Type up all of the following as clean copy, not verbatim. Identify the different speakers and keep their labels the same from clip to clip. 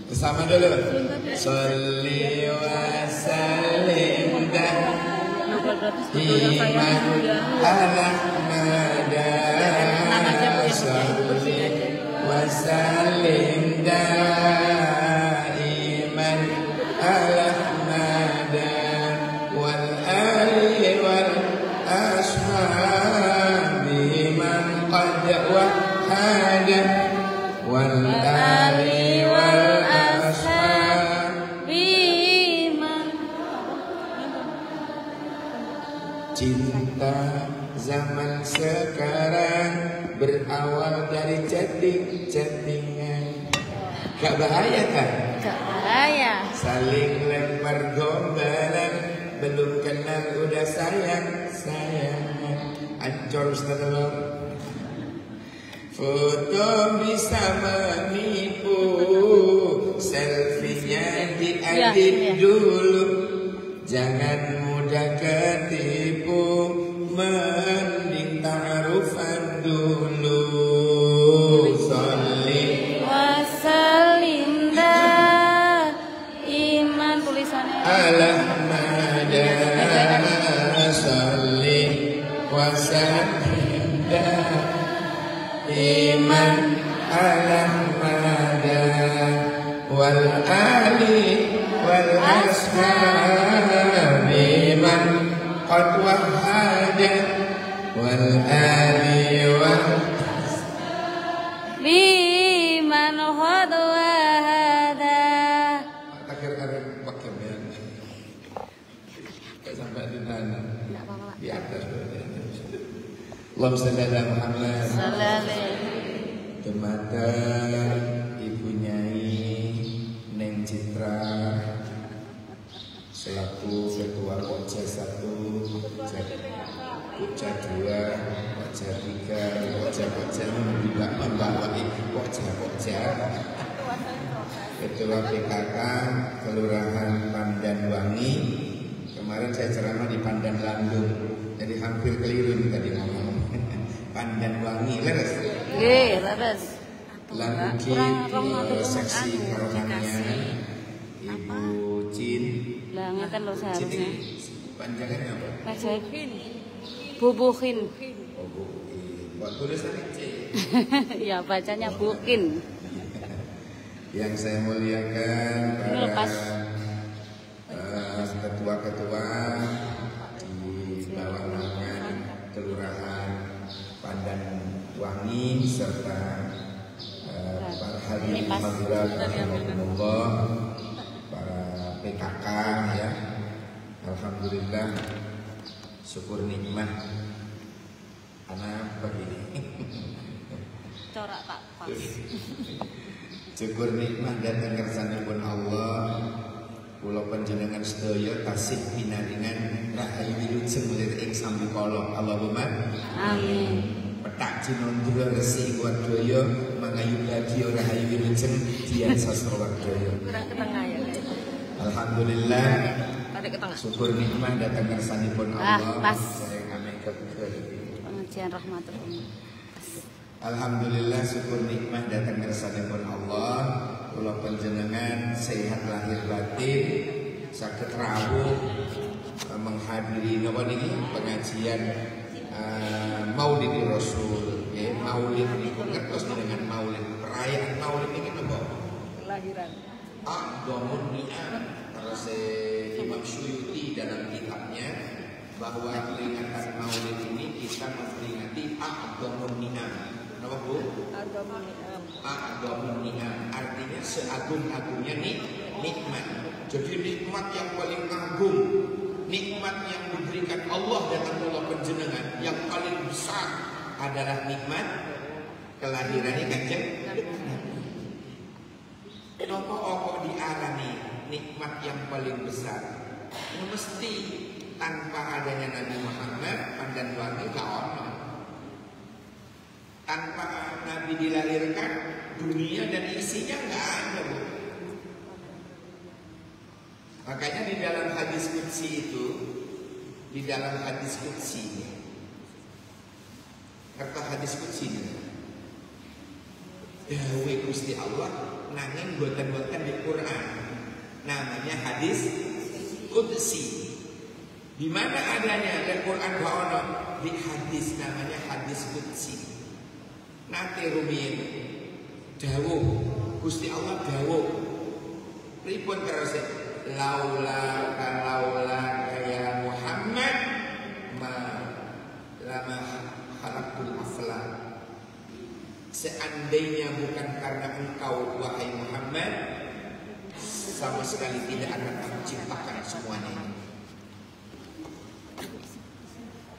Speaker 1: Bersama dulu. Sholli wa sallim iman ala nada. Sholli wa sallim iman ala nada wal ali wal ashabi man qad wahada wal ali wal cinta zaman sekarang berawal dari chatting-chattingan. Gak bahaya kan?
Speaker 2: Gak bahaya.
Speaker 1: Saling lempar gombalan, belum kenal udah sayang-sayangan. Ancur setelur. Foto bisa menipu, selfie-nya diedit dulu. Jangan mudah ketipu, mending ta'arufan dulu. Sholli
Speaker 2: wa sallim iman tulisannya
Speaker 1: ala nada. Sholli wa sallim iman ala nada wal ali wal ashabi man qad wahada wal ali wal
Speaker 2: biman qad wahada.
Speaker 1: Akhir-akhir pakai bel. Sampai di sana. Di atas. Allahumma shalli ala Muhammad. Kemata Ibu Nyai Neng Citra selaku ketua Pokja 1, Pokja 2, Pokja 3, Pokja juga membawa Pokja Ketua PKK Kelurahan Pandanwangi. Kemarin saya ceramah di Pandan Landung, jadi hampir keliru nih tadi ngomong. Pandanwangi, leres?
Speaker 2: Iya, leres.
Speaker 1: Lanjut seksi koronanya Ibu Cin.
Speaker 2: Lah ngeten lho seharusnya.
Speaker 1: Panjangannya apa?
Speaker 2: Pajakin. Bubuhin.
Speaker 1: Oh, bubuhin. Buat tulisannya C.
Speaker 2: Ya, bacanya bukin.
Speaker 1: Yang saya muliakan para ketua-ketua di bawah naungan Kelurahan Pandanwangi serta para hadirin hadirat rahimakumullah, para PKK ya. Alhamdulillah, syukur nikmat. Anak begini.
Speaker 2: Corak tak pas.
Speaker 1: Syukur nikmat dan ngersanipun Allah. Kula panjenengan sedaya tasih pinaringan rahayu wilujeng mulir ing sambikala. Allahumma
Speaker 2: amin.
Speaker 1: Petak jinondra resi wadaya mangayu bahagia rahayu wilujeng dian sastra wadaya.
Speaker 2: Kurang ke tengah ya.
Speaker 1: Alhamdulillah.
Speaker 2: Tarik ke tengah.
Speaker 1: Syukur nikmat datang ngersanipun Allah.
Speaker 2: Pas.
Speaker 1: Saya ngamek kebekel.
Speaker 2: Pengajian rahmatullah.
Speaker 1: Alhamdulillah, syukur nikmat datang ngersanipun Allah. Kula panjenengan sehat lahir batin, saged rawuh menghadiri napa niki pengajian Maulid Rasul. Ya, Maulid niku ngertos dengan Maulid, perayaan Maulid niki napa?
Speaker 2: Kelahiran.
Speaker 1: A'dhamun ni'am. Terus Imam Suyuti dalam kitabnya bahwa peringatan Maulid ini kita memperingati A'dhamun ni'am. Kenapa Bu? A'dhamun ni'am artinya seagung-agungnya nikmat. Jadi nikmat yang paling agung, nikmat yang diberikan Allah datang Allah panjenengan yang paling besar adalah nikmat kelahirannya Kanjeng Nabi. Kenapa kok diarani nikmat yang paling besar? Mesti tanpa adanya Nabi Muhammad pada dan wangi gak ono. Tanpa Nabi dilahirkan, dunia dan isinya nggak ada, Bu. Makanya di dalam hadis qudsi itu, di dalam hadis qudsi, kata hadis qudsi ini, dawe Gusti Allah nanging boten-boten di Quran, namanya hadis qudsi. Di mana adanya dan Quran ono di hadis, namanya hadis qudsi. Nanti rumiyin dawuh Gusti Allah dawuh pripun terus laula ya Muhammad ma lama khalaqul afla. Seandainya bukan karena engkau wahai Muhammad, sama sekali tidak akan aku ciptakan semuanya ini.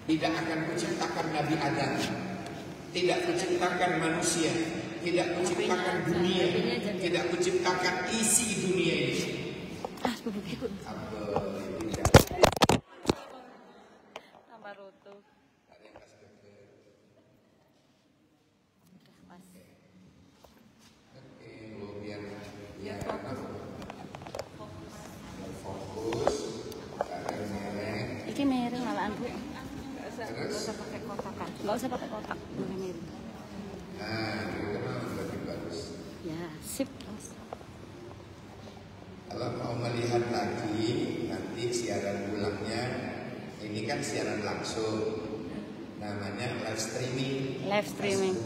Speaker 1: Tidak akan kuciptakan Nabi Adam, tidak kuciptakan manusia, tidak kuciptakan dunia, tidak kuciptakan isi dunia ini.
Speaker 2: Tambah roto. Iki miring malahan, Bu. Nggak usah pakai kotak kan? Nggak usah pakai kotak, miring.
Speaker 1: Nah, itu memang lebih bagus.
Speaker 2: Ya, sip.
Speaker 1: Kalau mau melihat lagi nanti siaran ulangnya, ini kan siaran langsung, namanya live streaming.
Speaker 2: Live streaming.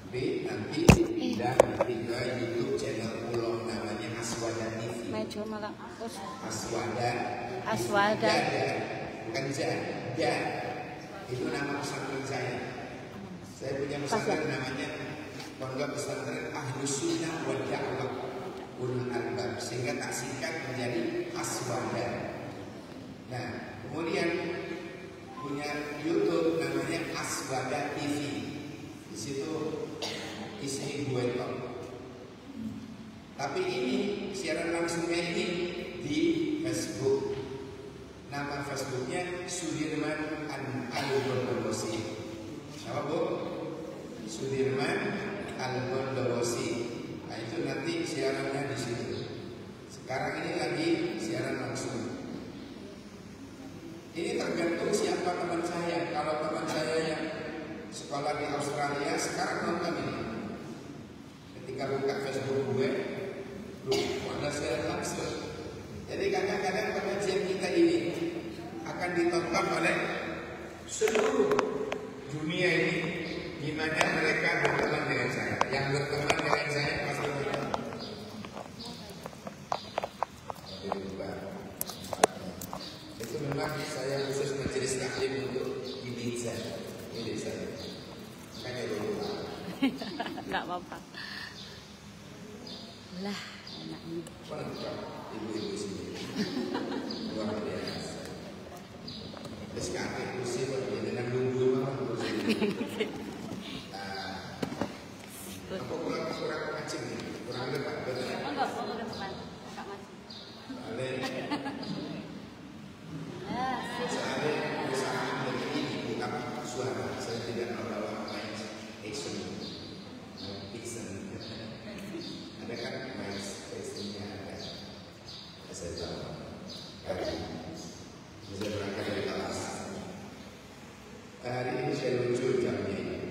Speaker 1: Tapi nanti pindah nanti ke YouTube channel ulang namanya Aswada TV.
Speaker 2: Meja malah
Speaker 1: Aswada. Bukan ja. Itu nama pesantren saya. Saya punya pesantren namanya Pondok Pesantren Ahlus Sunnah wal Da'wah Ulul Albab, sehingga tak singkat menjadi Aswada. Nah, kemudian punya YouTube namanya Aswada TV. Di situ isi gue kok. Tapi ini siaran langsungnya ini di Facebook. Nama Facebooknya Sudirman Al-Bondowosi. Apa, Bu? Sudirman Al-Bondowosi. Nah, itu nanti siarannya di situ. Sekarang ini lagi siaran langsung. Ini tergantung siapa teman saya. Kalau teman saya yang sekolah di Australia sekarang nonton ini. Ketika buka Facebook gue, ada siaran langsung. Jadi kadang-kadang pengajian kita ini akan ditonton oleh seluruh dunia ini. Gimana mereka berteman dengan saya? Yang berteman dengan saya pasti berteman. Itu memang saya khusus majelis taklim untuk ini saya. Makanya lupa.
Speaker 2: Nggak apa-apa. Lah, enak nih.
Speaker 1: Ibu-ibu sini luar biasa. Terus kakek kursi dengan nunggu mama kursi. Apa kurang kacing nih? Kurang depan betul.
Speaker 2: Enggak depan. Enggak masih.
Speaker 1: Soalnya usahaan begini bukan suara. Saya tidak membawa mic action. Ada kan mic actionnya ada. Saya tahu. Bisa berangkat dari kelas. Hari ini saya lucu jamnya ini.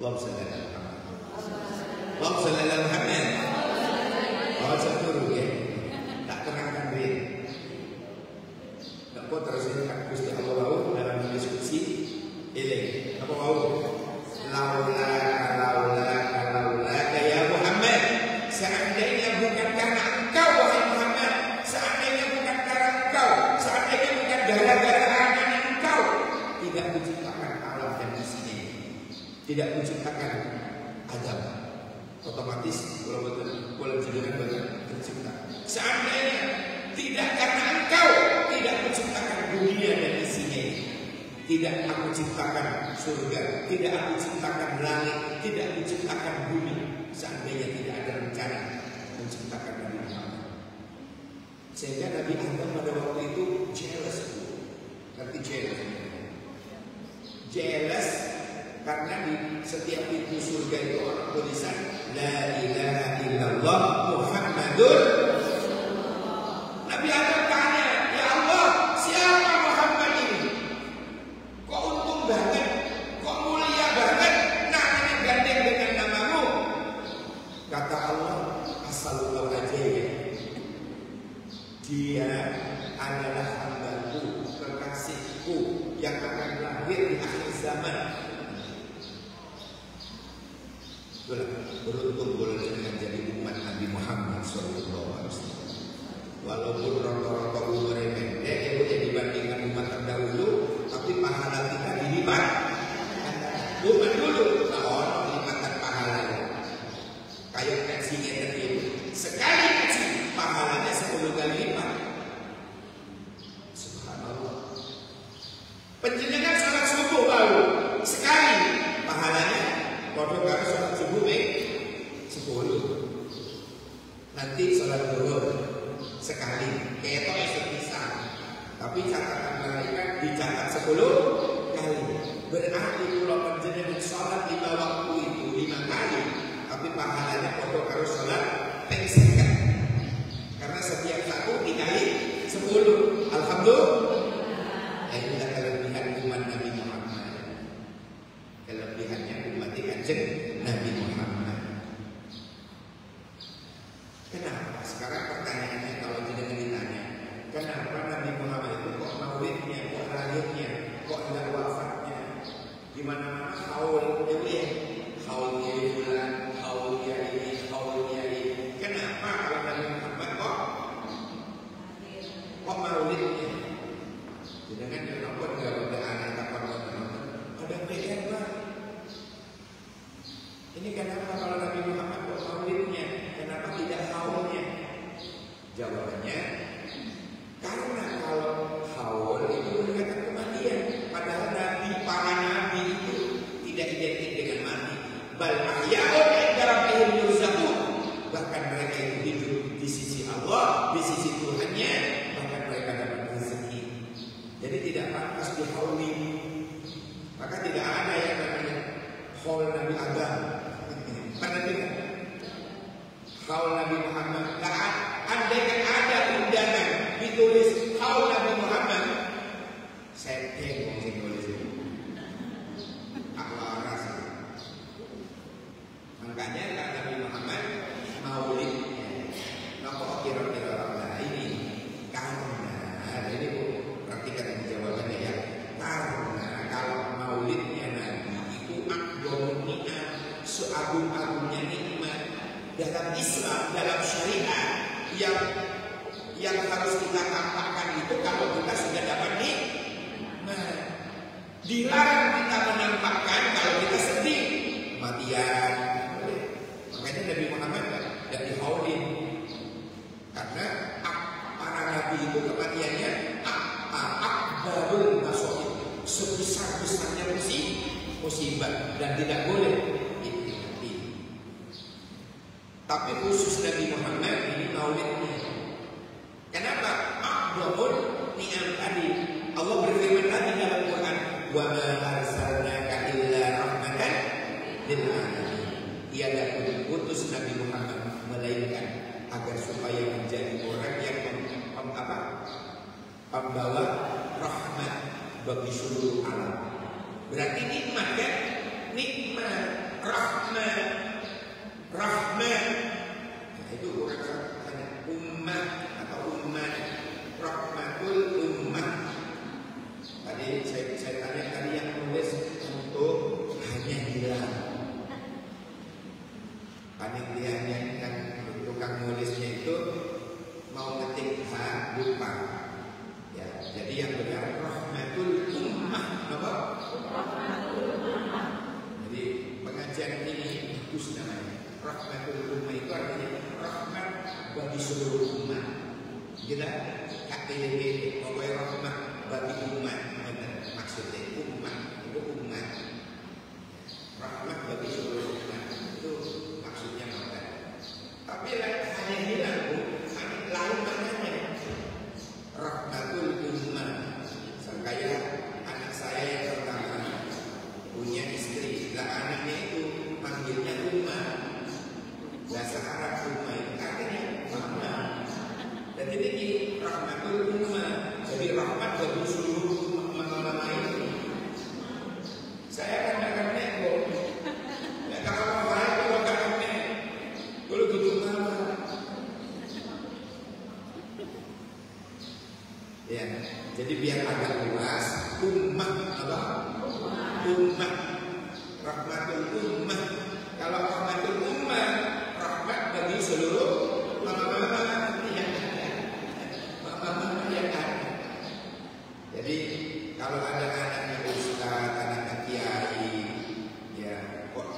Speaker 1: Allahumma shalli ala Muhammad. Allahumma shalli ala Muhammad. Oh, sepuluh ya. Tak terangkan dia. Tak kau terus kan Gusti Allah tahu dalam diskusi ini. Apa tahu? Laula ya Muhammad. Seandainya bukan karena engkau wahai Muhammad, seandainya bukan karena engkau, seandainya bukan gara-gara adanya engkau, tidak menciptakan alam dan isinya, tidak menciptakan Adam. Otomatis kalau betul jenengan betul tercipta. Seandainya tidak karena engkau, tidak menciptakan dunia dan isinya, tidak aku ciptakan surga, tidak aku ciptakan langit, tidak aku ciptakan bumi. Seandainya tidak ada rencana menciptakan Nabi Muhammad, sehingga Nabi Adam pada waktu itu jealous. Ngerti jealous karena di setiap pintu surga itu orang tulisan La ilaha illallah Muhammadur. Nabi Adam tanya, ya Allah, siapa Muhammad ini? Kok untung banget, kok mulia banget, namanya gandeng dengan namamu. Kata Allah, asal tahu aja ya, dia adalah hambaku, kekasihku yang akan lahir di akhir zaman. Beruntung boleh dengan jadi umat Nabi Muhammad SAW. Walaupun rata-rata umurnya pendek, ya dibandingkan umat terdahulu, tapi pahala kita dilipat. Umat dulu, nah lipatan pahalanya. Kayak kajinya tadi, sekali kaji pahalanya 10 kali lipat. Subhanallah. Penjenengan sholat subuh baru sekali pahalanya kodok karo sholat subuh 10. Nanti sholat zuhur sekali, ketok sepisah. Tapi catatan malaikat dicatat 10 kali. Berarti kalau penjenengan sholat 5 waktu itu 5 kali, tapi pahalanya kodok karo sholat pengsekat. Karena setiap satu dikali 10. Alhamdulillah. Inilah kelebihan umat Nabi Muhammad. Kelebihannya umat Kanjeng Nabi Muhammad. Kenapa? Sekarang pertanyaannya kalau tidak ditanya, kenapa Nabi Muhammad itu kok maulidnya, kok lahirnya, kok enggak wafatnya? Gimana haul dia? Haulnya bulan, haulnya ini, haulnya ini. Kenapa kalau Nabi Muhammad kok maulidnya? Jangan kenapa enggak ada anak takut ada PR Pak. Ini kenapa kalau Nabi Muhammad kok maulidnya? Kenapa tidak haulnya? Jawabannya, karena kalau haul itu menunjukkan kematian. Padahal Nabi, para Nabi itu tidak identik dengan mati. Bal ahya'un 'inda rabbihim yurzaqun. Bahkan mereka itu hidup di sisi Allah, di sisi Tuhannya, bahkan mereka dapat rezeki. Jadi tidak pantas dihauli. Maka tidak ada yang namanya haul Nabi Adam. Karena tidak haul Nabi Muhammad. Andaikan ada undangan ditulis haul Nabi Muhammad, saya tengok sih tulis itu. Allah rasa. Makanya kata Nabi Muhammad maulidnya. Kenapa kira-kira orang ini? Karena ini bu, praktikan jawabannya ya. Karena kalau maulidnya Nabi itu akbar nikmat, seagung-agungnya nikmat dalam Islam, dalam syariat yang harus kita tampakkan itu kalau kita sudah dapat nikmat. Dilarang kita menampakkan kalau kita sedih, kematian. Makanya Nabi Muhammad tidak dihaulin. Karena para nabi itu kematiannya akbarul masoib, sebesar-besarnya musibah dan tidak boleh dinikmati. Tapi khusus Nabi Muhammad ini maulidnya. Kenapa? Akbarul ni'am tadi. Allah berfirman tadi dalam Quran, wa ma arsalnaka illa rahmatan lil alamin. Tiada pun diutus Nabi Muhammad melainkan agar supaya menjadi orang yang membawa rahmat bagi seluruh alam. Berarti nikmat kan? Nikmat. rahmat, rahmat. Nah itu orang hanya umat atau umat, rahmatul umat. Tadi saya tanya tadi yang nulis untuk hanya hilang. Panitianya yang tukang nulisnya itu mau ngetik H lupa. Ya, jadi yang benar rahmatul ummah, apa? Rahmatul ummah. Jadi pengajian ini bagus namanya. Rahmatul ummah itu artinya rahmat bagi seluruh umat. Kita KTP pokoknya rahmat bagi umat. Maksudnya umat itu umat. Rahmat bagi seluruh umat itu maksudnya apa? Tapi hanya hilang lain maknanya. Rahmatul ummah. Kayak anak saya yang pertama punya istri, lah anaknya itu panggilnya ummah. Bahasa Arab ummah itu artinya mama. Dan ini rahmatul ummah. Jadi rahmat bagi seluruh mama ini. Saya kadang-kadang nego. Ya kalau mama itu kadang-kadang nego. Kalau gitu mama. Ya, jadi biar agak luas, ummah apa? Ummah, rahmatul ummah. Kalau rahmatul ummah, rahmat bagi seluruh mama-mama yang ada, mama-mama yang ada. Jadi kalau ada anaknya ustaz, anaknya kiai, ya kok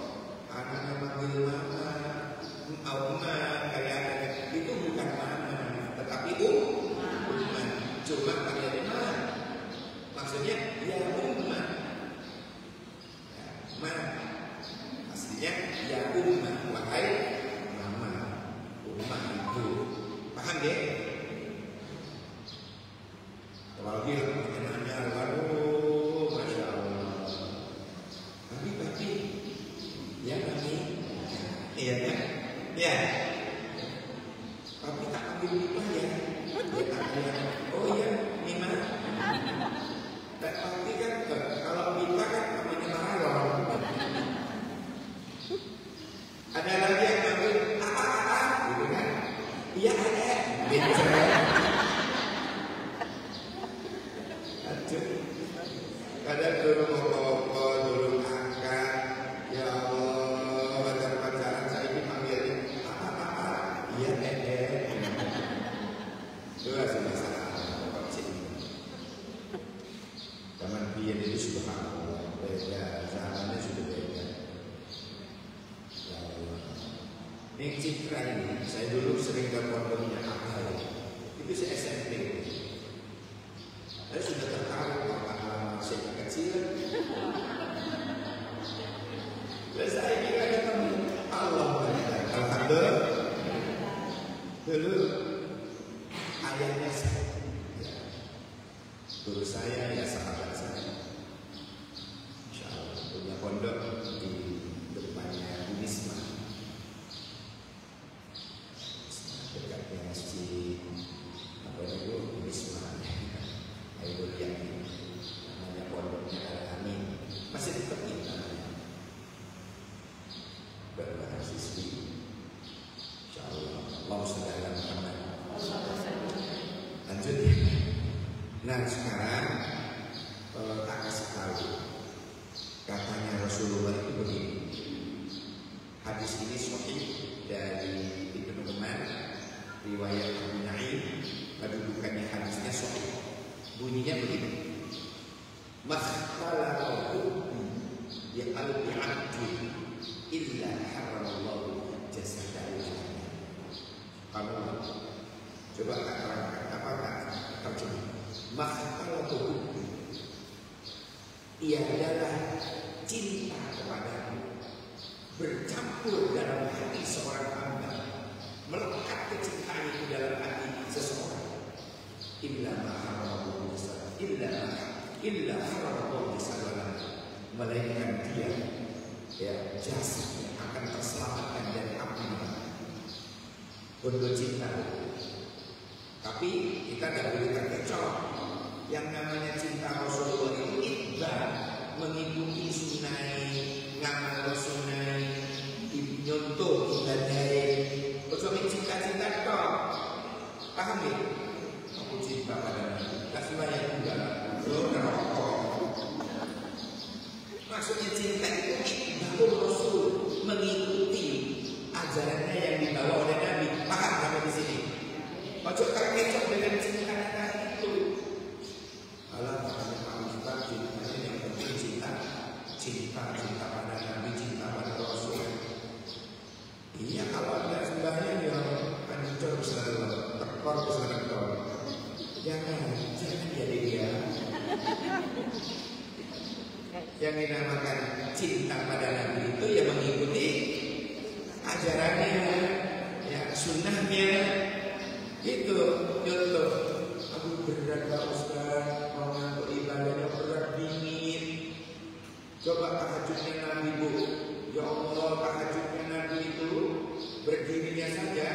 Speaker 1: anaknya manggil mama, ummah kayak anaknya itu bukan mama, tetapi ummah. Cuma bagaimana? Maksudnya ya ummah, ya, ummah. Aslinya ya ummah, wahai mama, ummah itu. Paham deh? Kalau dia pertanyaannya, waduh, masya Allah. Tapi, ya kami, iya kan? Ya. Tapi tak ambil lipah ya. Oh iya, Mima. Tapi kan kalau Mima kan namanya marah. Ada lagi yang ngambil apa, gitu kan? Iya ada. Kadang dulu mau dulu angkat, ya Allah, pacaran saya ini panggilnya apa? Iya itu rasa masalah zaman biar itu subhanallah beda, zamannya sudah beda. Ya Allah, ini citra ini saya dulu sering ke pondoknya akal itu saya SMP. Saya sudah tertarik kalau saya kecil. Terus saya kira ketemu Allah, alhamdulillah. Dulu ayahnya saya, guru saya ya sahabat saya, insya Allah punya pondok di depannya Unisma, dekatnya masjid apa itu Unisma, ayo lihat namanya pondoknya Al-Amin, masih tetap kita bermahasiswi, insya Allah Allah sedang Muhammad. Lanjut ya. Nah sekarang tak kasih tahu, katanya Rasulullah itu begini. Hadis ini sahih dari Ibnu Umar, riwayat Abu Naim, kedudukannya hadisnya sahih. Bunyinya begini. Makhtalafu ya al-bi'abdi illa haramallahu jasadahu. Kamu coba katakan apakah terjemah? Makhtalafu ia adalah cinta kepadamu bercampur dalam hati seorang hamba, melekat kecintaan itu dalam hati seseorang. Illa ma'arabu illa haramallahu jasadahu, melainkan dia ya jasadnya akan terselamatkan dari api neraka. Untuk cinta. Tapi kita tidak boleh terkecoh. Yang namanya cinta Rasulullah itu itba, mengikuti sunai, ngamal sunai, nyontoh ibadai, ojo cinta-cinta tok. Paham ya? Aku cinta pada Nabi, kasih banyak juga. Lo nerokok. Maksudnya cinta itu ikut Rasul, mengikuti ajarannya yang dibawa oleh Nabi. Paham kamu di sini? Ojo terkecoh dengan cinta itu. Alah, makanya kamu suka cintanya yang penting cinta pada Nabi, cinta pada Rasul. Iya, kalau ada sembahyang yang hancur selalu, tekor selalu. Jangan jadi dia. Yang dinamakan cinta pada Nabi itu ya mengikuti ajarannya, ya sunnahnya. Itu contoh. Aku berat Pak Ustaz, mau ngantuk ibadahnya berat dingin. Coba tahajudnya Nabi Bu. Ya Allah, tahajudnya Nabi itu berdirinya saja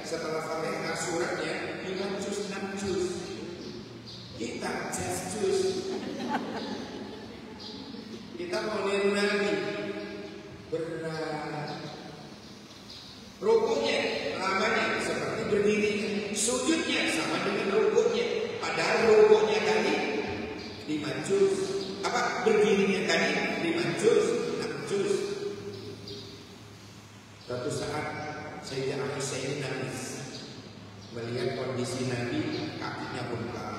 Speaker 1: setelah Fatihah suratnya 5 juz 6 juz. Kita just juz. Kita mau niru Nabi berat. Rukunya lamanya seperti berdiri, sujudnya sama dengan rukunya. Padahal rukunya tadi 5 juz, berdirinya tadi 5 juz, 6 juz. Suatu saat Sayyidah Aisyah ini nangis melihat kondisi Nabi, kakinya bengkak.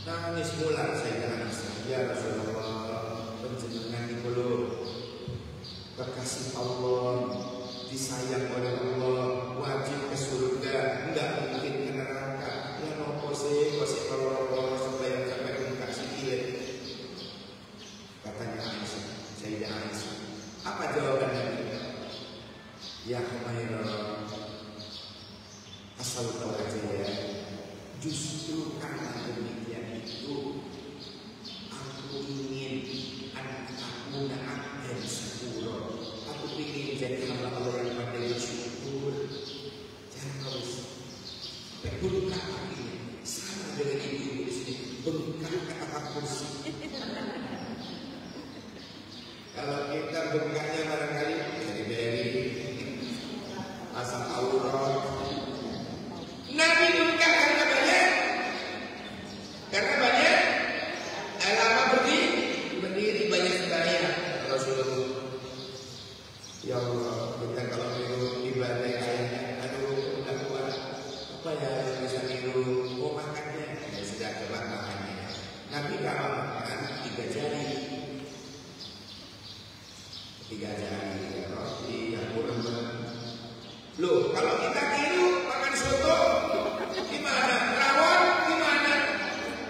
Speaker 1: Nangis mula Sayyidah Aisyah, ya Rasulullah, penjenengan itu loh kekasih Allah, disayang oleh Allah, wajib ke surga, enggak mungkin ke neraka. Ya nopo sih, kalau Allah supaya sampai bengkak sikit. Katanya Aisyah, Sayyidah Aisyah, apa jawabannya? Ya Humairah, asal tahu aja ya, justru karena demikian itu aku ingin anak aku naat dan syukur. Aku ingin jadi hamba Allah yang pandai bersyukur. Jangan harus bengkak kakinya sama dengan ibu-ibu di sini, bengkak ke atap kursi. Kalau kita bengkaknya barangkali dari asal aurat. Nabi bengkak karena banyak lama berdiri banyak sembahyang. Rasulullah, ya Allah, kita kalau niru ibadah kayaknya, aduh udah kuat, apa ya yang bisa niru? Oh makannya, ya sudah coba makannya. Nabi kalau makan 3 jari, 3 roti, yang kurang. Loh, kalau kita tiru makan soto, gimana? Rawon, gimana?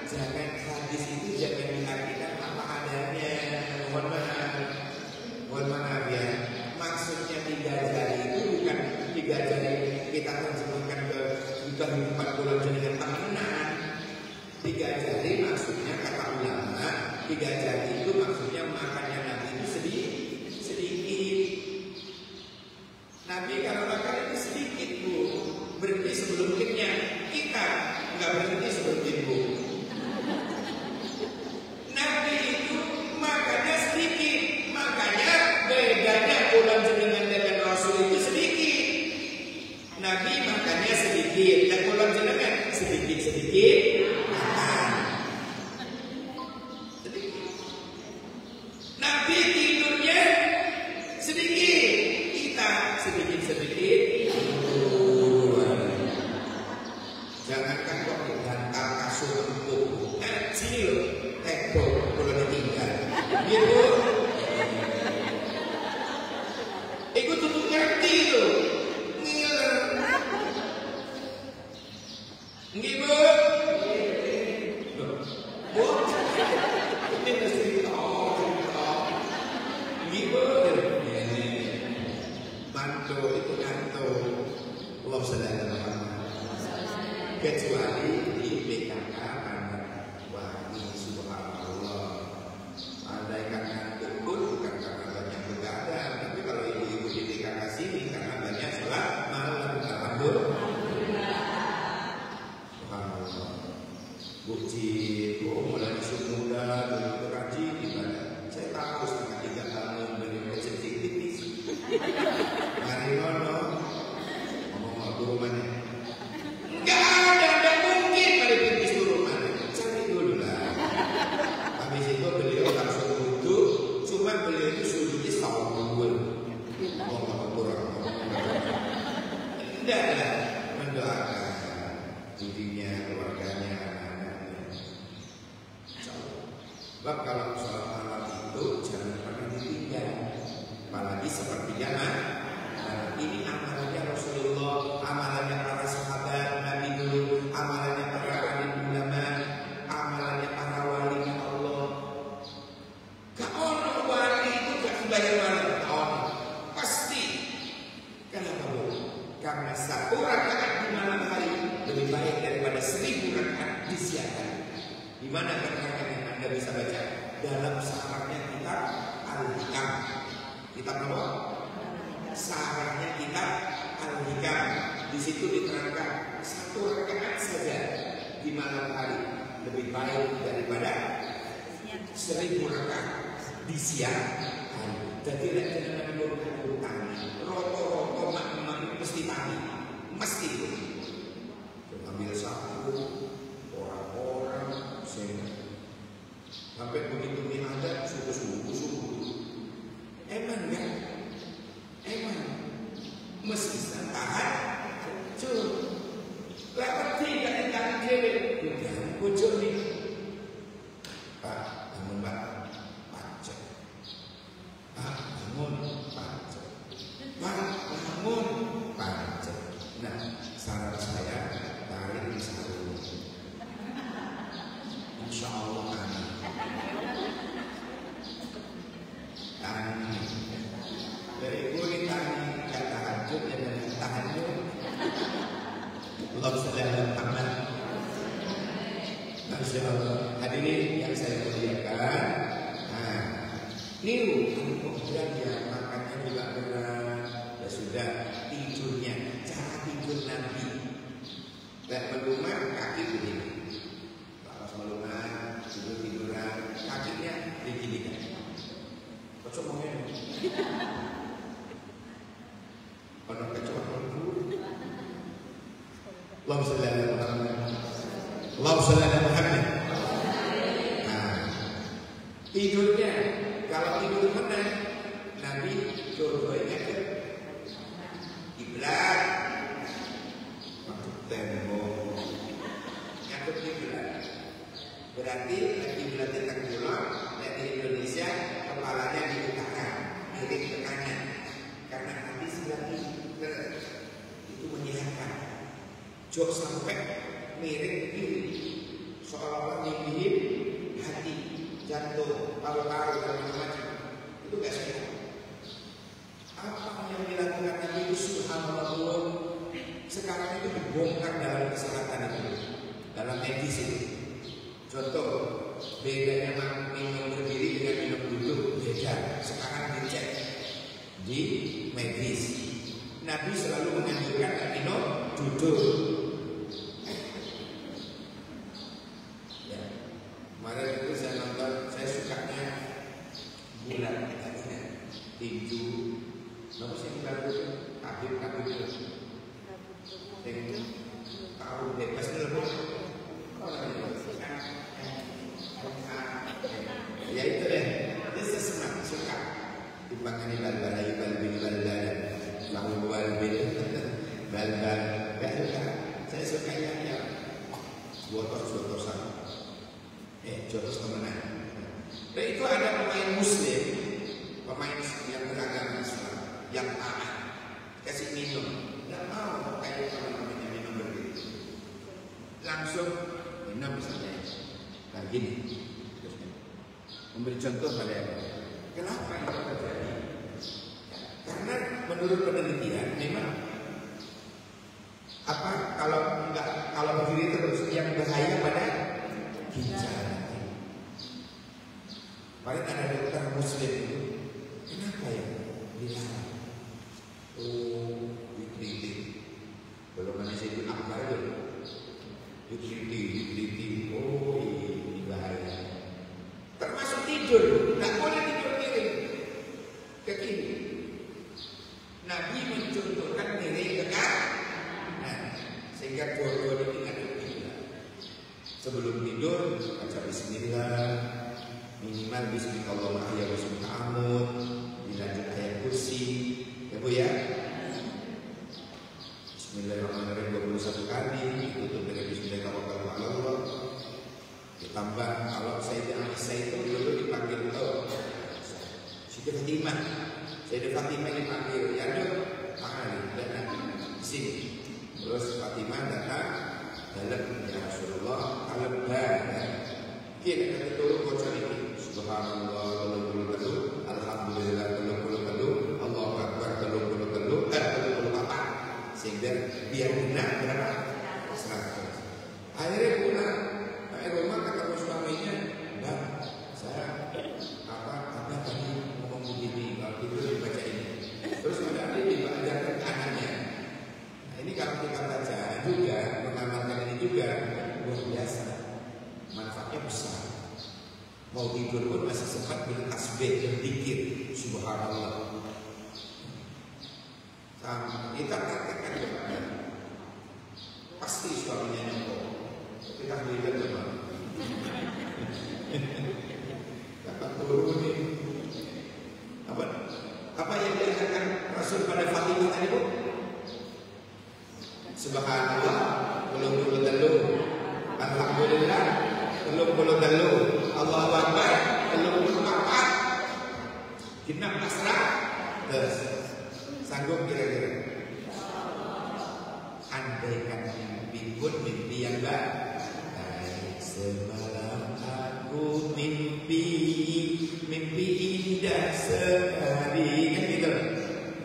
Speaker 1: Jangan hadis itu jangan diartikan apa adanya. Mohon maaf ya. Maksudnya 3 jari itu bukan 3 jari kita terjemahkan ke kehidupan bulan dengan tahunan. 3 jari maksudnya kata ulama, 3 jari itu maksudnya makannya Nabi itu sedikit. Nabi kalau makan itu sedikit Bu, berhenti sebelum kenyang. Kita nggak berhenti sebelum Bu. Nabi itu makannya sedikit, makanya bedanya bulan jenengan dengan Rasul itu sedikit. Nabi makannya sedikit, dan bulan jenengan sedikit makan. Sedikit. Nabi tidurnya sedikit, kita sedikit. Jangankan kok digantar kasur empuk, sini loh, teko kalau ditinggal. Gitu. Ikut tutup ngerti itu. Ngiler. Nggih, Bu. Bu. Ini mesti nggih, Bu. Mantu itu kanto. Allah sallallahu kecuali di PKK karena wah ini subhanallah, andaikan ngantuk pun bukan karena banyak begadang, tapi kalau ibu-ibu di PKK sini karena banyak sholat malam. Alhamdulillah. Subhanallah. Buci, mulai masuk muda, mendoakan dirinya, keluarganya, anak-anaknya. Sebab kalau sholat malam itu jangan pernah ditinggal, apalagi sepertiga ini amalannya Rasulullah, amalannya para sahabat Nabi dulu, amalannya para alim ulama, amalannya para wali Allah. Gak ono wali itu gak dibayar wali, gak ono. Pasti. Kenapa bu? Karena satu rakaat di malam hari lebih baik daripada 1000 rakaat di siang hari. Di mana keterangan yang Anda bisa baca dalam sarahnya kitab Al-Hikam. Kitab apa? Sarahnya kitab Al-Hikam. Di situ diterangkan satu rakaat saja di malam hari lebih baik daripada 1000 rakaat di siang hari. Jadi jangan menurunkan tani. Roto-roto mak-mak mesti tani, mesti itu. Ambil satu orang-orang sampai begitu mie ada subuh. Emang kan? Emang mesti tahan. Lewat tidak ditahan dewe. Bujur nih. Pak, bangun Pak. Pacet. Pak, bangun pacet. Pak, bangun pacet. Nah, saran saya tarik di sarung. Insya Allah amin. Amin. Dari kulit tani gak tahajud ya dari tahajud. Allahumma sholli ala Muhammad. Masya Allah. Hadirin yang saya muliakan. Nah, ini kemudian ya makannya juga berat. Ya sudah tidurnya, cara tidur Nabi. Dan melumah kaki begini. Kalau melumah tiduran, kakinya diginikan. Kocok mungkin. Kalau kecoa Allahumma sholli ala Muhammad. Allahumma sholli ala Muhammad. Nah, tidurnya kalau tidur benar Nabi dua-duanya ke kiblat, masuk tembok, nyakut kiblat. Berarti kiblatnya tenggelam. Di Indonesia kepalanya di utara, miring ke kanan. Karena Nabi sedang itu menyehatkan. Jok sampai miring kiri, seolah-olah dingin hati, jantung, paru-paru dan macam-macam. Itu gak sehat. Apa yang dilakukan Nabi itu subhanallah sekarang itu dibongkar dalam kesehatan itu, dalam medis itu. Contoh, bedanya minum berdiri dengan minum duduk beda. Sekarang dicek di medis. Nabi selalu menganjurkan minum duduk. Ya, kemarin itu saya nonton, saya sukanya bulan tinju. Nama sih baru kabin itu. Tahu bebas telepon. Ya itu deh, dia sesenang suka dipangani bal-bal lalu bal-bal gak suka. Saya sukanya yang jotos-jotosan, jotos temenan. Dan itu ada pemain muslim, pemain yang beragama Islam, yang taat, kasih minum, nggak mau kayak teman-temannya minum begitu, langsung minum misalnya, nah gini. Memberi contoh pada yang lain. Kenapa itu terjadi? Karena menurut penelitian memang kalau begini terus yang bahaya pada ginjal. Paling ada dokter muslim itu, kenapa ya dilarang? Oh, diteliti. Belum ada itu akbar itu. Diteliti. Oh, ini bahaya. Termasuk tidur, nggak boleh tidur miring ke kiri. Nabi mencontohkan miring ke kanan, sehingga dua-dua ini ngadep kiblat. Sebelum tidur baca Bismillah, minimal Bismillahirrahmanirrahim, ya Bismillahirrahmanirrahim, dilanjut ayat kursi, ya bu ya. Bismillahirrahmanirrahim. satu kali, ditutup dengan Bismillahirrahmanirrahim. Ditambah kalau Sayyidah Aisyah itu dulu dipanggil Siti Fatimah. Sayyidah Fatimah dipanggil, ya dok, datang di sini. Terus Fatimah datang dalam, ya Rasulullah, kita turun bocor ini. Subhanallah, kalau alhamdulillah, kalau Allahu Akbar, kalau apa, sehingga biar benar berapa 100. Akhirnya pulang, rumah kata suaminya, Mbak, saya apa tadi ngomong begini, kalau itu dibaca ini. Terus ada dibacakan anaknya. Nah ini kalau kita baca juga, mengamalkan ini juga luar biasa, manfaatnya besar. Mau tidur pun masih sempat bertasbih dan zikir, subhanallah. Kita praktekkan kepada pasti suaminya nyokok. Kita berikan teman. Dapat turun ini. Apa yang diajarkan Rasul pada Fatimah tadi bu? Subhanallah, belum dalu. Alhamdulillah, belum dalu. Allahu Akbar, belum apa. Genap asrah. Terus sanggup kira-kira? Andaikan mimpi pun mimpi yang baik. Semalam aku mimpi indah sekali, kan gitu.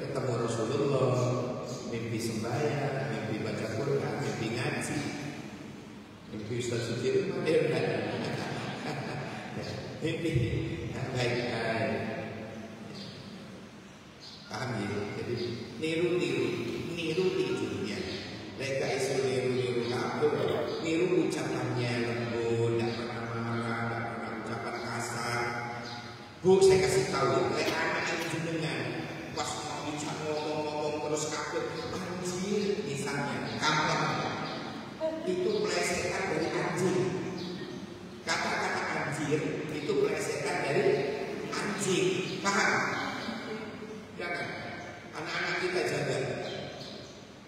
Speaker 1: Ketemu Rasulullah, mimpi sembahyang, mimpi baca Quran, mimpi ngaji, mimpi Ustaz Sudirman, mimpi baik-baik. Paham ya? Jadi niru tidurnya. Mereka isu niru kabur, niru ucapannya lembut, tidak pernah marah, tidak pernah ucapan kasar. Bu, saya kasih tahu, mereka anak ini jenengan pas mau bicara ngomong terus kabur, anjir misalnya, kampung itu plesetan dari anjing. Kata-kata anjir itu plesetan dari anjing, paham? Jangan, anak-anak kita jaga.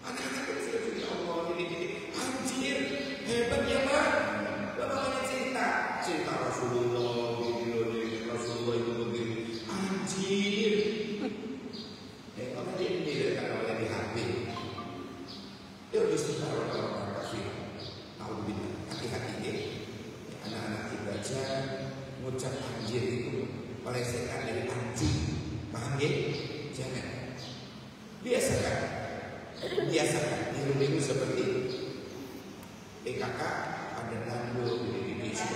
Speaker 1: Anak-anak kita sudah ya Allah ini anjir, hebat ya Pak. Bagaimana cerita Rasulullah ini, Rasulullah itu begini, anjir. Orang ini tidak oleh di hati. Dia harus orang kafir. Alhamdulillah, hati-hati ya. Anak-anak kita jangan mengucap anjir itu plesetan dari anjing, paham ya? Jangan. Biasakan niru-niru seperti PKK ada lalu di Indonesia.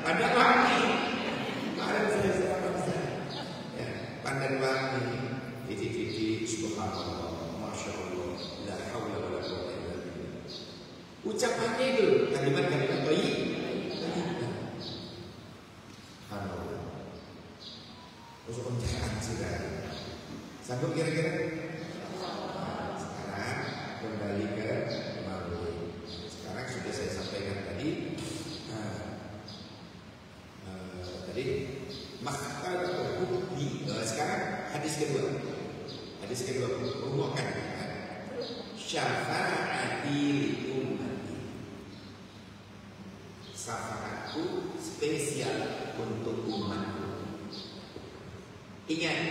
Speaker 1: Ada wangi. Kemarin saya ya, pandan wangi. Jadi subhanallah, masya Allah, la haula wala quwwata illa billah. Ucapannya itu kalimat-kalimat baik. Subhanallah. Untuk pencahayaan sirah. Sanggup kira-kira? Nah, sekarang kembali ke Maulid. Sekarang sudah saya sampaikan tadi. Tadi makna bukti. Sekarang hadis kedua rumuskan syafaati li ummati. Syafaatku spesial untuk umatku. Ingat,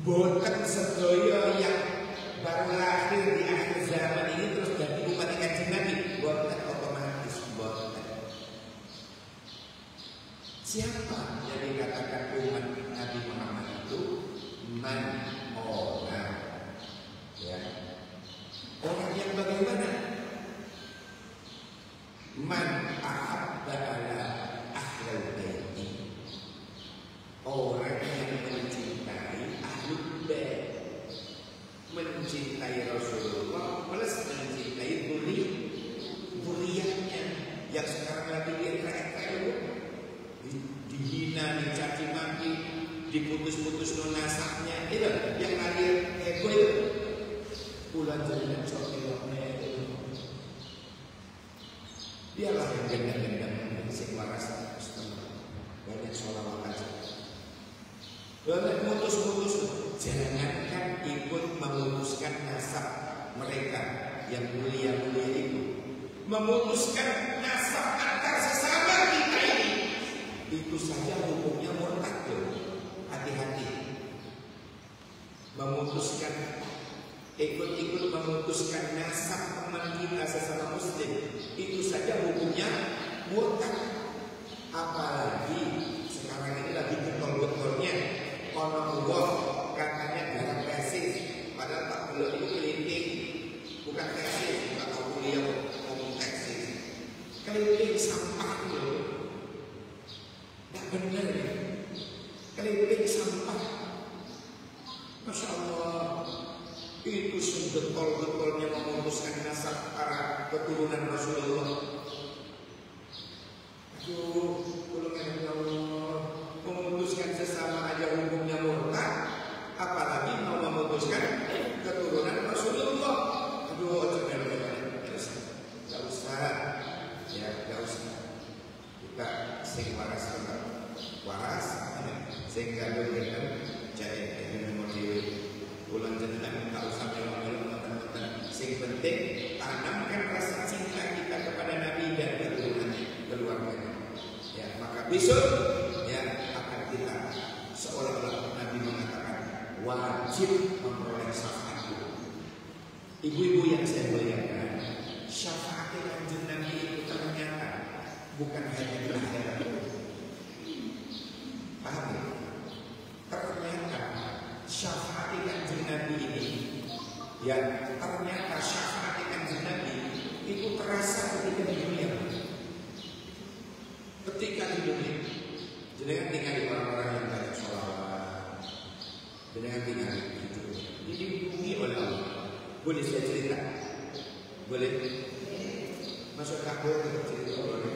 Speaker 1: boten sedaya yang baru lahir di akhir zaman ini terus jadi umat Kanjeng Nabi, boten otomatis boten. Siapa yang dikatakan umat Nabi Muhammad itu? Man, orang, ya. Orang yang bagaimana? Man ahabba ala ahlul baiti. Orang yang mencintai ahlul bait, mencintai Rasulullah plus mencintai zuriyatnya yang sekarang lagi direk-rek, dihina, dicaci maki, diputus-putus nasabnya, itu yang lahir ego itu. Bulan jalan cokeloknya itu. Dialah yang gendang-gendang si waras banyak sholawat aja. Banyak putus-putus, jangankan ikut memutuskan nasab mereka yang mulia-mulia itu memutuskan nasab antar sesama kita ini, itu saja hukumnya murtad. Hati-hati. Memutuskan, ikut-ikut memutuskan nasab teman kita sesama muslim, itu saja hukumnya murtad. Apalagi sekarang ini lagi getol-getolnya ono wong katanya garap tesis, padahal tak belum itu keliling, bukan tesis, nggak tahu kuliah ngomong tesis, keliling sampah loh, nggak benar ya, keliling sampah, masya Allah, itu segetol-getolnya memutuskan nasab para keturunan Rasulullah. Aduh, ya Allah, memutuskan sesama aja hukumnya murtad, apalagi mau memutuskan keturunan Rasulullah. Aduh, nggak usah, ya nggak usah. Kita sing waras, sing gaduh dengan jahit dengan model bulan jenengan tak usah melong-melong teman-teman. Sing penting tanamkan rasa cinta kita kepada Nabi dan keturunannya, keluarganya. Ya, maka besok ya akan kita seolah-olah Nabi mengatakan wajib memperoleh syafaat. Ibu-ibu yang saya muliakan, syafaat Kanjeng Nabi itu ternyata bukan hanya di akhirat. Paham ya? Ternyata syafaat Kanjeng Nabi ini, ya ternyata syafaat Kanjeng Nabi itu terasa ketika di dunia. Ketika di dunia, jenengan tinggal di orang-orang yang banyak sholawat, jenengan tinggal di dunia, dilindungi oleh Allah. Boleh saya cerita? Boleh? Masuk kabur cerita Allah.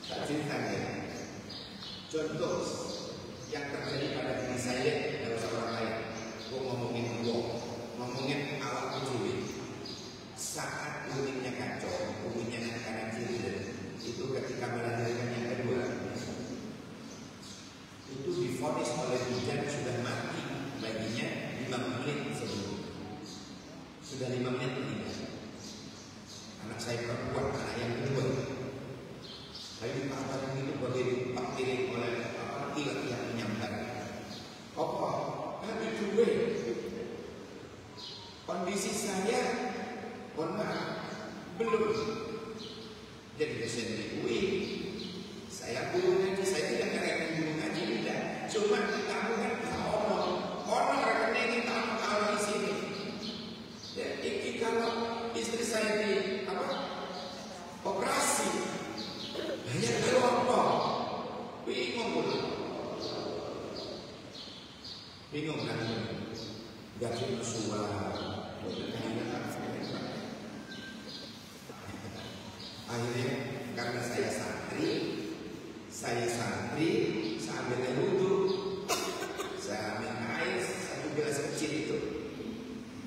Speaker 1: Tak cerita ya. Contoh yang terjadi pada diri saya dan orang lain. Gue ngomongin uang, ngomongin awak tujuh. Saat uniknya kacau, uniknya kanan kiri, itu ketika melahirkan yang kedua, itu divonis oleh bidan sudah mati baginya 5 menit sebelum, sudah 5 menit meninggal. Anak saya perempuan, anak yang kedua, lalu dikabarkan itu bagai dipakirin oleh laki-laki yang menyambar. Apa? Nabi juga. Kondisi saya belum jadi dosen UI, saya guru ngaji, saya tidak ngerti guru ngaji, tidak. Cuma kamu kan ono rekening tahun di sini. Ya, ini kalau istri saya di operasi, banyak kelompok, bingung kan? Gaji bersuara. Akhirnya karena saya santri, saya ambil air wudhu, saya ambil air 1 gelas kecil itu,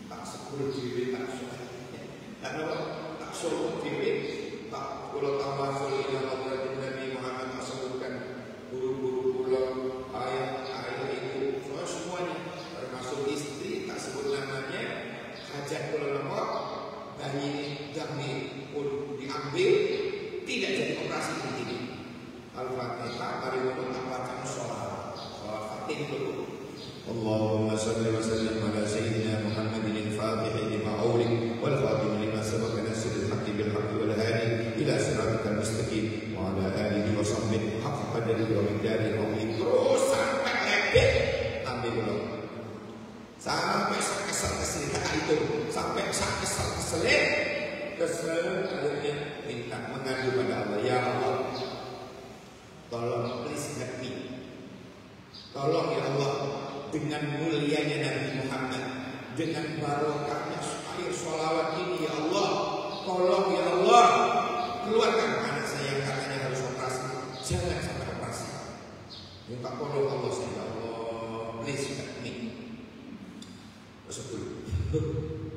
Speaker 1: tak 10 jiwa, tak 10 jiwa, tak pulau tawasul ila hadratin Nabi Muhammad tak sebutkan guru-guru pulau ayat itu, soalnya semuanya termasuk istri tak sebut namanya, hajat pulau lemot, bayi jambi pun diambil, tidak jadi operasi begini. Al-Fatihah, mari kita baca sholawat. Fatihah dulu. Allahumma salli wa sallim ala sayyidina Muhammadin al-Fatih lima awlik wal khatim lima sabaq nasrul haqqi bil haqqi wal hadi ila siratal mustaqim wa ala alihi wa sahbihi haqqa qadri wa miqdari azim. Terus sampai lebih ambil dulu. Sampai kesel itu, sampai kesel akhirnya minta mengadu pada Allah, ya Allah, tolong please help me, tolong ya Allah, dengan mulianya Nabi Muhammad, dengan barokahnya air sholawat ini ya Allah, tolong ya Allah, keluarkan anak saya yang katanya harus operasi, jangan sampai operasi. Minta tolong Allah, ya Allah, please help me. Terus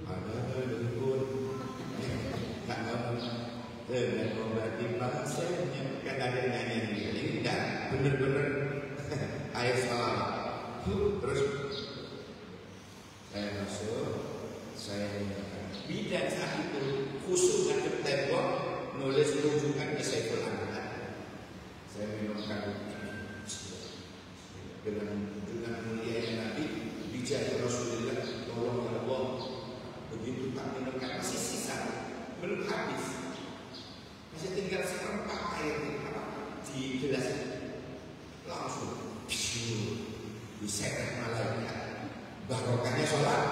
Speaker 1: ada dengkul, nggak dan berarti bahasanya kan ada nyanyian ini enggak bener-bener air salam terus masuk, saya mendengar. Bidan saat itu khusus ngadep tembok nulis rujukan ke Saiful Anwar. Saya minumkan dengan mulianya Nabi, bijak Rasulullah, tolong ya Allah. Begitu tak minumkan masih sisa, belum habis, masih tinggal seperempat air di gelas, langsung diseret malaikat. Barokahnya sholat.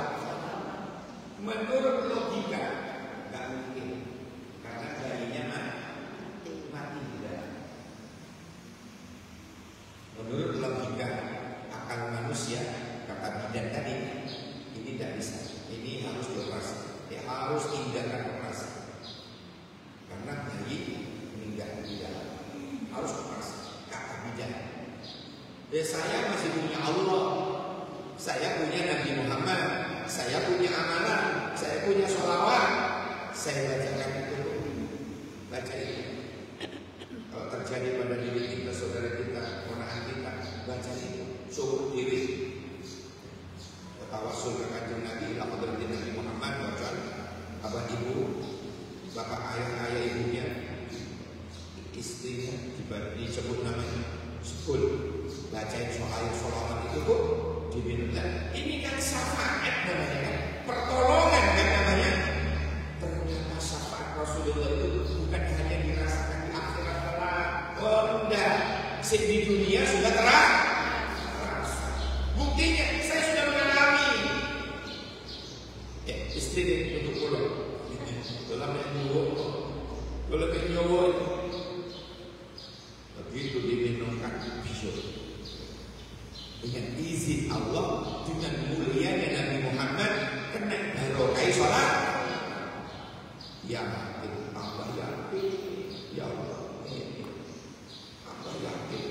Speaker 1: Menurut logika nggak mungkin, karena bayinya mati tidak. Menurut logika akal manusia, kata bidan tadi, ini tidak bisa. Ini harus dioperasi, harus tindakan operasi. Karena bayi meninggal di dalam, harus operasi. Kata bidan. Saya masih punya Allah, saya punya Nabi Muhammad, saya punya amanah, saya punya sholawat. Saya bacakan itu, baca itu. Kalau terjadi pada diri kita, saudara kita, ponakan kita, baca itu. Suruh diri. Tawasul ke kanjeng Nabi, lakukan Nabi Muhammad, baca. Abah ibu, bapak ayah ibunya, istrinya, disebut namanya, sebut. Bacain soal sholawat itu kok diminumkan. Ini kan syafaat namanya kan, pertolongan kan namanya. Ternyata syafaat Rasulullah itu bukan hanya dirasakan di akhirat kelak. Oh enggak, di dunia sudah terasa. Buktinya saya sudah mengalami. Ya, istri untuk pulang. Dalam yang nyowo itu begitu diminumkan bisul. Dengan izin Allah, dengan mulianya Nabi Muhammad, kena barokah sholat. Ya yakin, tambah yakin. Ya Allah, tambah yakin.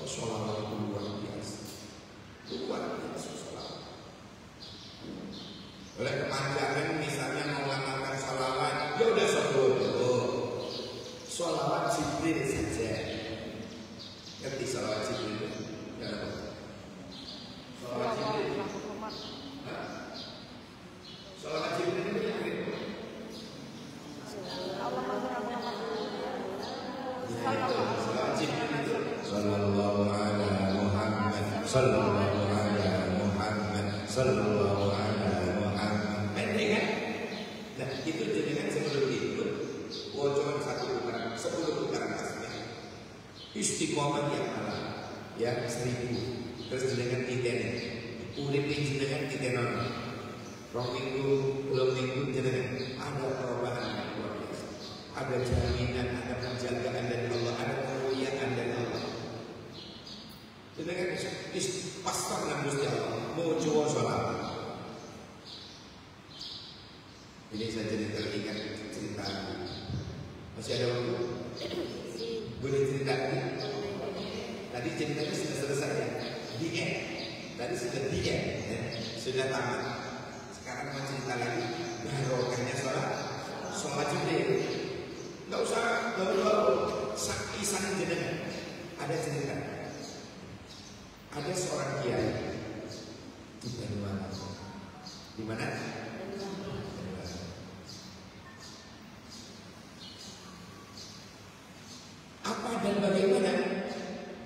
Speaker 1: Sholat itu luar biasa. Luar biasa sholat. Oleh kepanjangan misalnya mau mengamalkan sholawat, ya udah sholawat Jibril saja. Ngerti sholawat Jibril? Sholawat Jibril itu sallallahu ala Muhammad, sallallahu ala Muhammad, sallallahu ala Muhammad. Pendek kan? Nah itu jenengan sebelum itu bocoran 10 putaran tasbih. Istiqomah yang malam, ya 1000. Terus jenengan titeni, urip jenengan titenon. Rong minggu, 2 minggu jenengan ada perubahan yang luar biasa. Ada jaminan, ada penjagaan dari Allah, ada kemuliaan dari Allah. Jenengan pastor dan Gusti Allah mau coba sholat. Ini saya jadi teringat cerita. Masih ada waktu? Boleh cerita lagi? Tadi ceritanya sudah selesai ya? Di end. Tadi sudah di end ya? Sudah tamat. Sekarang mau cerita lagi. Barokahnya sholat Jibril. Nggak usah baru-baru. Kisah jenengan. Ada cerita. Ada seorang kiai di Banyuwangi. Di mana? Apa dan bagaimana?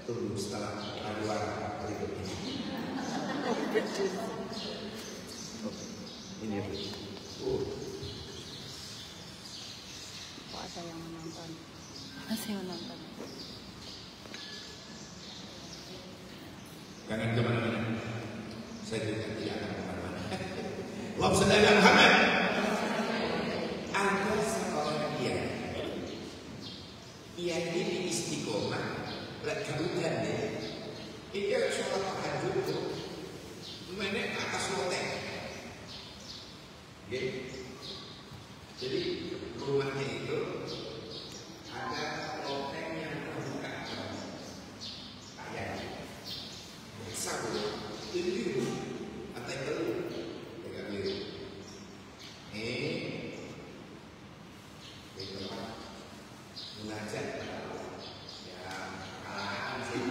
Speaker 1: Tunggu setelah pariwara berikut ini. Ini
Speaker 2: Pak saya yang menonton. Saya menonton.
Speaker 1: Jangan kemana-mana. Saya juga tidak akan kemana-mana. Allahumma shalli ala Muhammad. Ada seorang kiai. Kiai ini istiqomah. Lekarukan dia. Itu sholat tahajud itu menek atas loteng. Jadi rumahnya itu ada loteng yang terbuka. Kayak sabu, biru, atau biru, agak biru. Di tempat mengajar. Ya, kalangan sih.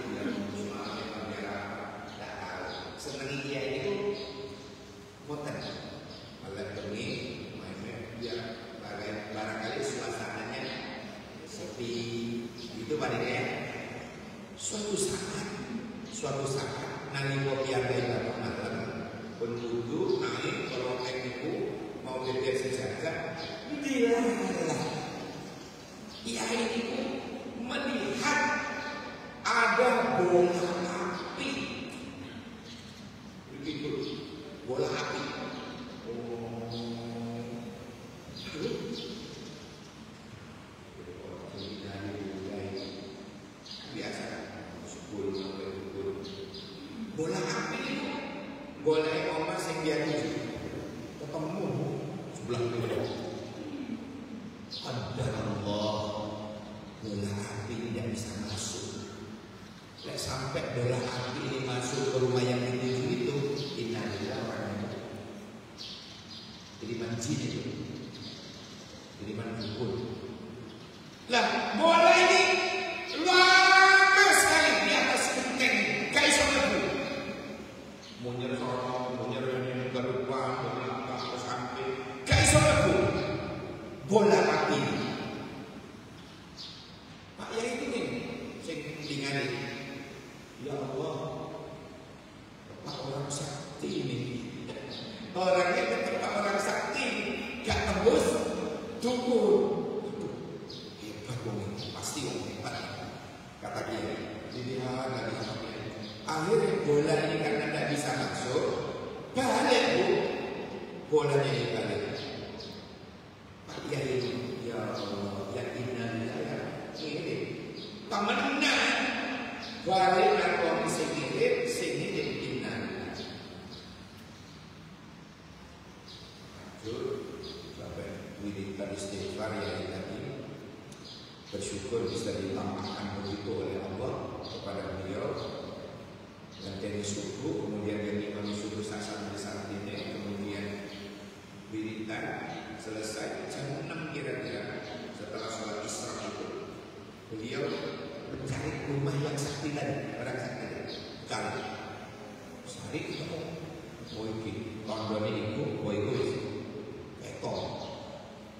Speaker 1: Moten malam ini mainnya biar barangkali suasananya sepi itu palingnya. Suatu saat nalika piyambake bapak malam pun wudu naik kalau niku mau geger sejagat dilalah kiai niku melihat ada bola api begitu, bola api. Biasa bola api itu bola emas yang dia tuju ketemu sebelah kiri. Qadarullah, bola api tidak bisa masuk. Lek sampai bola api ini masuk ke rumah yang dituju itu, innalillahi wa inna ilaihi raji'un. Kiriman jin itu, kiriman dukun. Lah bola ini lama sekali di atas genteng, gak iso mlebu. Munyer sono, munyer ini ke depan, ke samping, gak iso mlebu. Bola api. Pak Yai itu nih, sing tinggali. Ya Allah, Pak orang sakti ini. Orangnya ketika orang sakti, gak tembus, dukun. Hebat wong ini, pasti wong hebat. Kata dia, dilihat dari samping. Akhirnya bola ini karena tidak bisa masuk, balik bu, bolanya ini balik. Pak Yai, ya Allah, ya innalillahi ini, temenan, balik narkoba sini innalillahi. Sampai wiridan istighfar yang tadi bersyukur bisa ditambahkan begitu oleh Allah kepada beliau. Dan dari subuh, kemudian dari imam subuh sampai saat ini, kemudian wiridan selesai jam 6 kira-kira setelah sholat isra itu, beliau mencari rumah yang sakti tadi, orang sakti tadi, cari, sehari ketemu, oh ini, tahun ini itu, oh itu, ekor.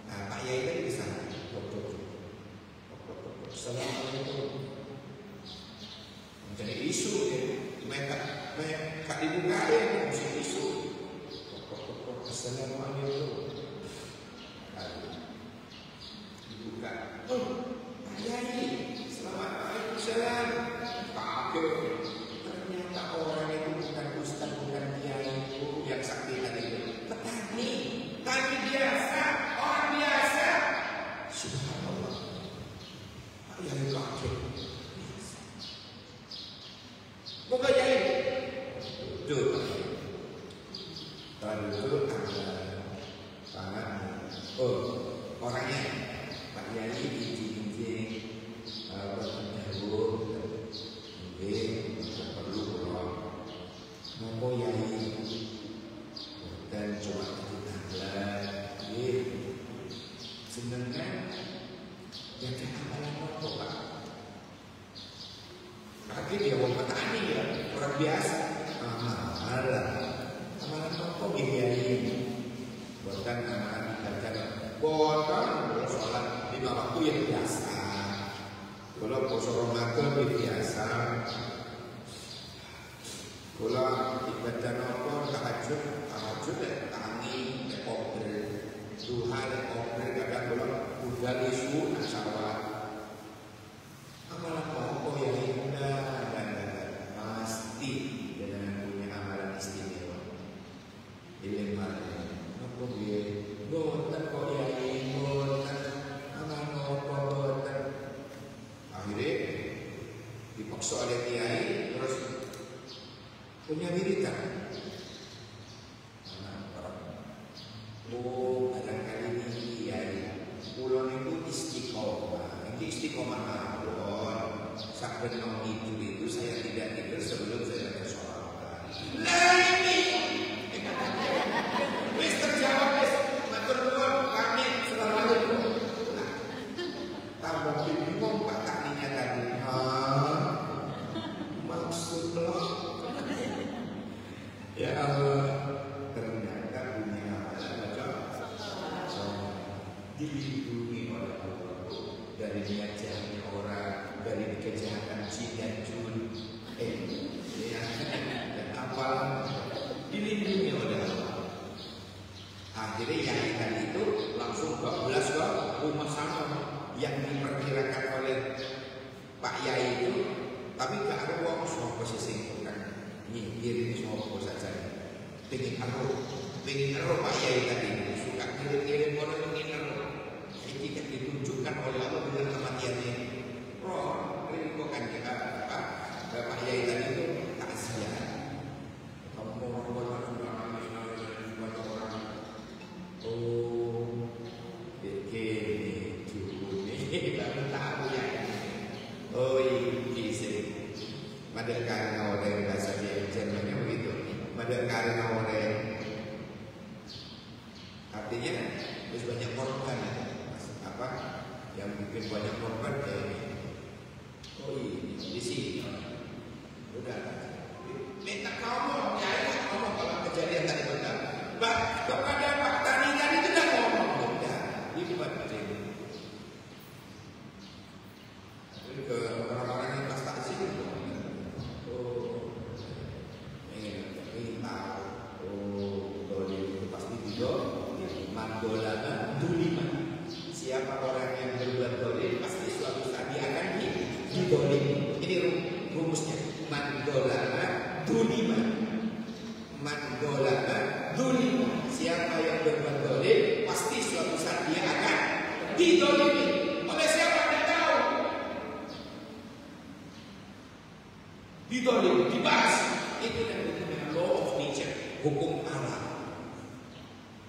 Speaker 1: Nah, Pak Yai tadi di sana, Assalamualaikum. Menjadi isu ya. Mereka dibuka ya, mesti isu. Assalamualaikum. Dibuka. Oh, Pak Yai. Assalamualaikum. Kaget. Ternyata orang itu bukan ustaz, bukan kiai yang sakti tadi itu. Petani. Tani biasa, orang biasa. Subhanallah. Pak Yai kaget. Bukan Yai. Duduk. Kalau duduk ada tangan. Oh, orangnya Pak Yai dijinjing berpendapat. Mungkin perlu pulang. Mau Yai dan cuma ditanggal. Sebenarnya yang amalan apa Pak? Kaget dia orang petani ya, orang biasa. Amalan apa ini? Bukan amalan ibadah. Bukan sholat 5 waktu yang biasa. Kalau puasa Ramadan yang biasa. Kalau ibadah apa tahajud ya tangi, kober, duha, kober, kadang kalau udah isu nasawat. Amalan apa yang indah dan pasti dengan punya amalan istimewa. Ini mana? Apa dia? Boten kok Yai, boten. Amalan apa boten? Akhirnya dipaksa oleh kiai terus punya wiridan. Oh, barangkali ini kiai. Pulau itu dilindungi oleh Allah dari niat jahatnya orang, dari kejahatan jin dan jun, dan apa, dilindungi oleh Allah. Akhirnya yang tadi itu langsung 12 ke rumah sama yang diperkirakan oleh Pak Yai itu, tapi gak ada uang semua posisi bukan nyindir ini semua saja. Pengen eroh Pak Yai tadi suka kirim orang ingin eroh. Ini kan ditunjukkan oleh Allah dengan kematiannya. Roh, ini bukan kita Pak Yai tadi itu takziah. Kamu orang Mada karena oleh bahasa Jermannya begitu. Mada karena oleh artinya terus banyak korban apa yang bikin banyak korban kayak ini. Oh ini di sini udah minta kamu ya ngomong kalau kejadian tadi benar. Kepada Pak Tani tadi itu dah ngomong udah dibuat macam ke orang-orang yang pas tak sih. Mandolana duliman. Siapa orang yang berbuat dolim pasti suatu saat dia akan didolim. Ini rumusnya. Mandolana duliman. Mandolana duliman. Siapa yang berbuat dolim pasti suatu saat dia akan didolimi. Oleh siapa anda tahu? Didolim, dibahas. Itu yang disebut law of nature, hukum alam.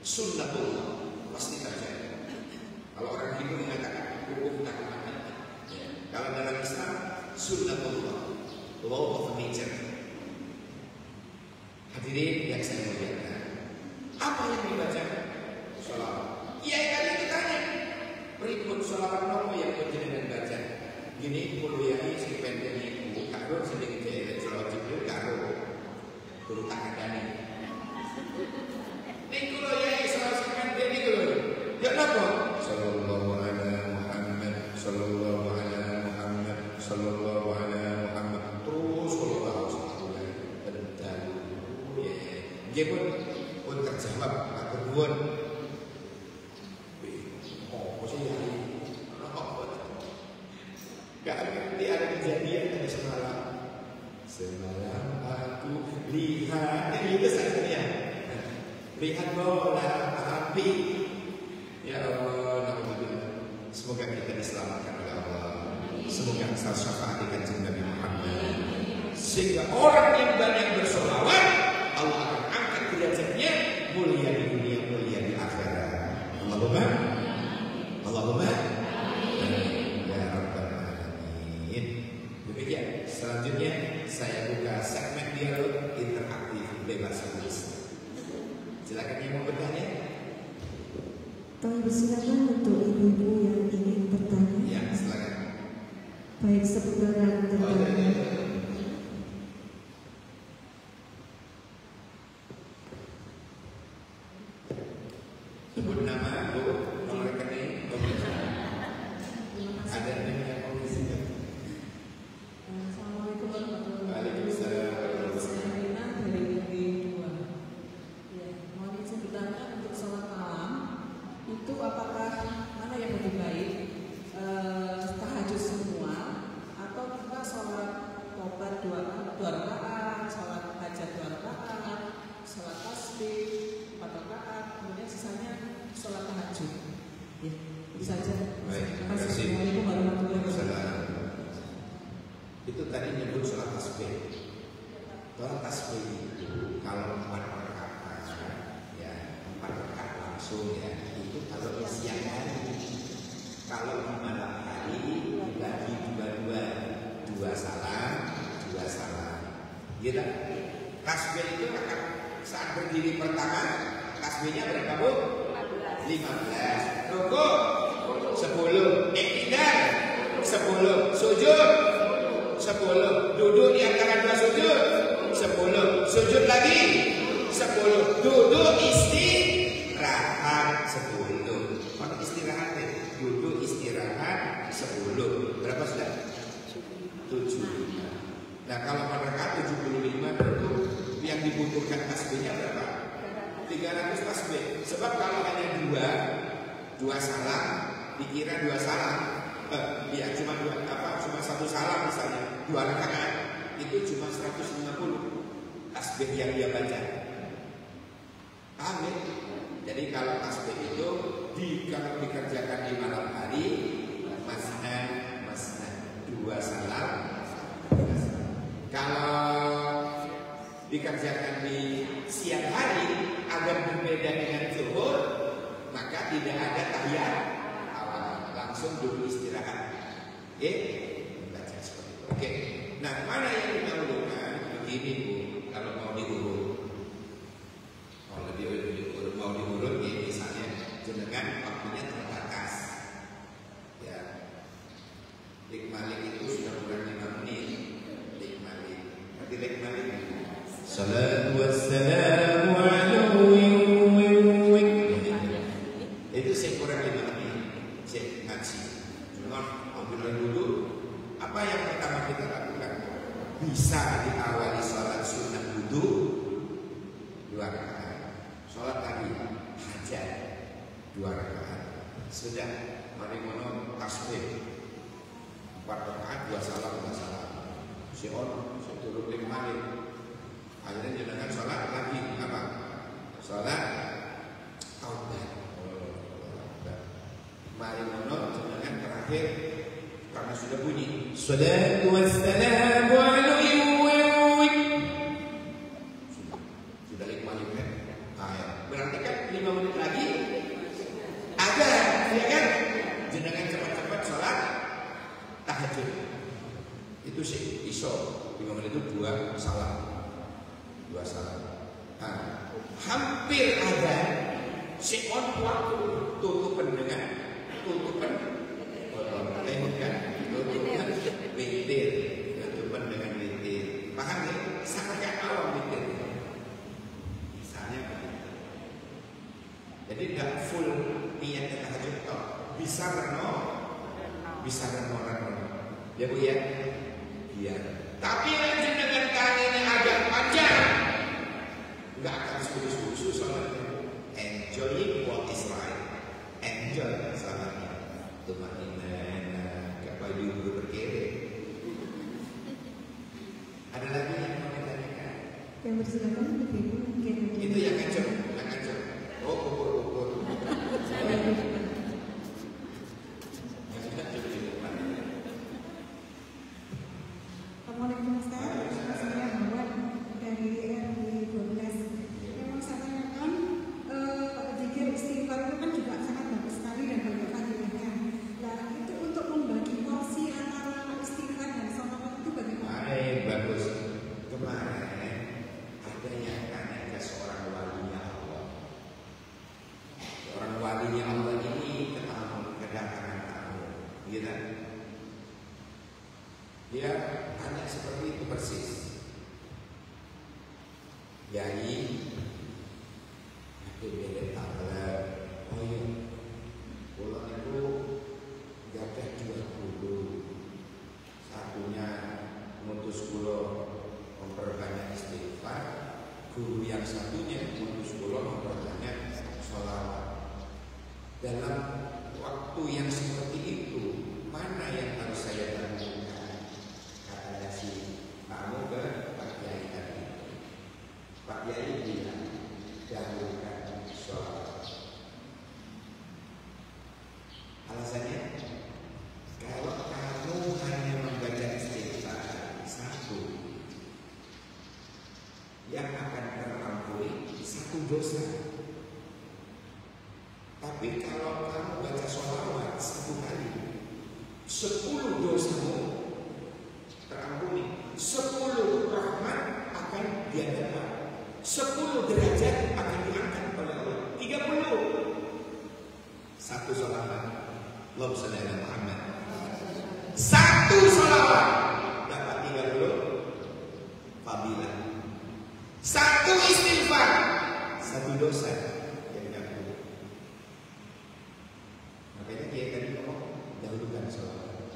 Speaker 1: Sunnatullah pasti terjadi. Kalau orang Hindu mengatakan hukum takdir. Kalau dalam Islam sunnatullah, law of nature. Hadirin yang saya muliakan, apa yang dibaca? Sholawat. Iya kali ditanya. Berikut sholawat nopo yang berjenengan baca. Gini kuliah si pendek ibu karo sedikit jahit sholawat jibril karo guru takadani. Ini kuliah sholawat pendek ini kuliah. Ya kenapa? Sallallahu ala Muhammad, sallallahu ala Muhammad, sallallahu ala Muhammad. Terus kalau harus dan dia pun terjawab atau buat. Oh, sih ya. Gak ada kejadian ada semalam. Semalam aku lihat itu saja. Lihat bola api. Ya Allah, alhamdulillah. Semoga kita diselamatkan oleh Allah. Semoga asal syafaat kanjeng Nabi Muhammad. Sehingga orang yang banyak bersolawat, Allah akan angkat derajatnya mulia di dunia, mulia di akhirat. Allahumma, Allahumma, ya Rabbal Alamin. Demikian. Selanjutnya saya buka segmen dialog interaktif bebas tulis. Silakan yang mau bertanya.
Speaker 3: Silakan untuk ibu-ibu yang ingin bertanya.
Speaker 1: Ya, silakan.
Speaker 3: Baik seputaran tentang
Speaker 1: sebut nama, Bu, nomor rekening, ada yang komisi.
Speaker 3: Assalamualaikum warahmatullahi wabarakatuh.
Speaker 1: Waalaikumsalam.
Speaker 3: Saya dari negeri 2. Ya, mohon izin bertanya untuk sholat malam itu apakah mana yang lebih baik, tahajud semua atau kita sholat qobar 2 rakaat, sholat hajat 2 rakaat, sholat tasbih 4 rakaat, kemudian sisanya sholat tahajud. Ya, itu saja.
Speaker 1: Baik, terima kasih.
Speaker 3: Assalamualaikum warahmatullahi wabarakatuh.
Speaker 1: Itu tadi nyebut sholat tasbih. Sholat tasbih itu kalau 4 rakaat, ya 4 rakaat langsung ya. Itu kalau di siang hari. Kalau di malam hari dibagi dua salam. Gitu. Tasbih itu akan saat berdiri pertama, tasbihnya berapa, Bu? 15. Rukuk 10. Iktidal 10. Sujud 10. Duduk di antara 2 sujud 10. Sujud lagi 10. Duduk istirahat 10. Kalau istirahat 300 tasbih. Sebab kalau hanya dua salam, dikira dua salam. Ya cuma cuma satu salam misalnya, 2 rakaat itu cuma 150 tasbih yang dia baca. Amin. Jadi kalau tasbih itu kalau dikerjakan di malam hari, masna 2 salam. Kalau dikerjakan di siang hari agar berbeda dengan zuhur, maka tidak ada tahiyat awal, langsung dulu istirahat. Oke, baca seperti itu. Oke. Nah, mana yang didahulukan? Begini Bu, kalau mau diurut, mau diurut ya, misalnya jenengan waktunya terbatas. Ya, Malik itu sudah kurang 5 menit. Malik, nanti Malik. Salatu wassalamu ala itu saya kurang 5 menit. Saya ngaji. Alhamdulillah dulu. Apa yang pertama kita lakukan? Bisa diawali sholat sunnah wudu 2 rakaat. Sholat tadi hajat 2 rakaat. Sudah mari mono tasbih 4 rakaat 2 salam. Si on saya turun di Malik. Akhirnya jenengan sholat lagi apa? Sholat taubat. Mari mono jenengan terakhir karena sudah bunyi. Salatu wassalamu ala sudah Malik kan? Berarti kan 5 menit lagi ada, ya kan? Jenengan cepat-cepat sholat tahajud. Itu sih iso 5 menit itu 2 salam. Nah, hampir ada si on waktu tutupan dengan tutupan witir, tutupan dengan witir. Paham ya? Sangat awam witir. Misalnya begitu. Jadi tidak full niat tahajud toh. Bisa reno. Ya Bu ya. Iya. Tapi nanti dengan kangennya agak panjang, nggak akan khusus soalnya. Enjoy what is right. Enjoy salatnya. Tumanina, gak perlu berkere. Ada lagi yang mau ditanyakan?
Speaker 3: Yang bersangkutan Ibu mungkin.
Speaker 1: Itu yang ngacur. Oh, ukur.
Speaker 3: Assalamualaikum Ustaz. Saya Hawan dari RW 12. Yang saya tanyakan, zikir istighfar itu kan juga sangat bagus sekali dan banyak fadilahnya. Nah, itu untuk membagi porsi antara istighfar dan sholawat itu bagaimana?
Speaker 1: Bagus. Kemarin ada yang tanya ke seorang walinya Allah. Orang walinya Allah ini kedatangan tamu, gitu. Dia hanya seperti itu persis. Yai, aku beda tanggal. Oh iya, pulang itu gadah 20. Satunya mutus kulo memperbanyak istighfar. Guru yang satunya mutus kulo memperbanyak sholawat. Dalam waktu yang seperti itu, mana yang harus saya lakukan? Katanya si kamu ke Pak Yai tadi. Pak Yai bilang dahulukan sholawat. Alasannya, kalau kamu hanya membaca istighfar 1, yang akan terampuni 1 dosa. Tapi kalau kamu baca sholawat 1 kali, 10 dosamu terampuni, 10 rahmat akan diadakan, 10 derajat akan diangkat oleh Allah, 30. 1 sholawat, Allahumma shalli ala Muhammad. 1 sholawat dapat 30 fadilah. 1 istighfar, 1 dosa yang diampuni. Makanya dia tadi ngomong dahulukan sholawat.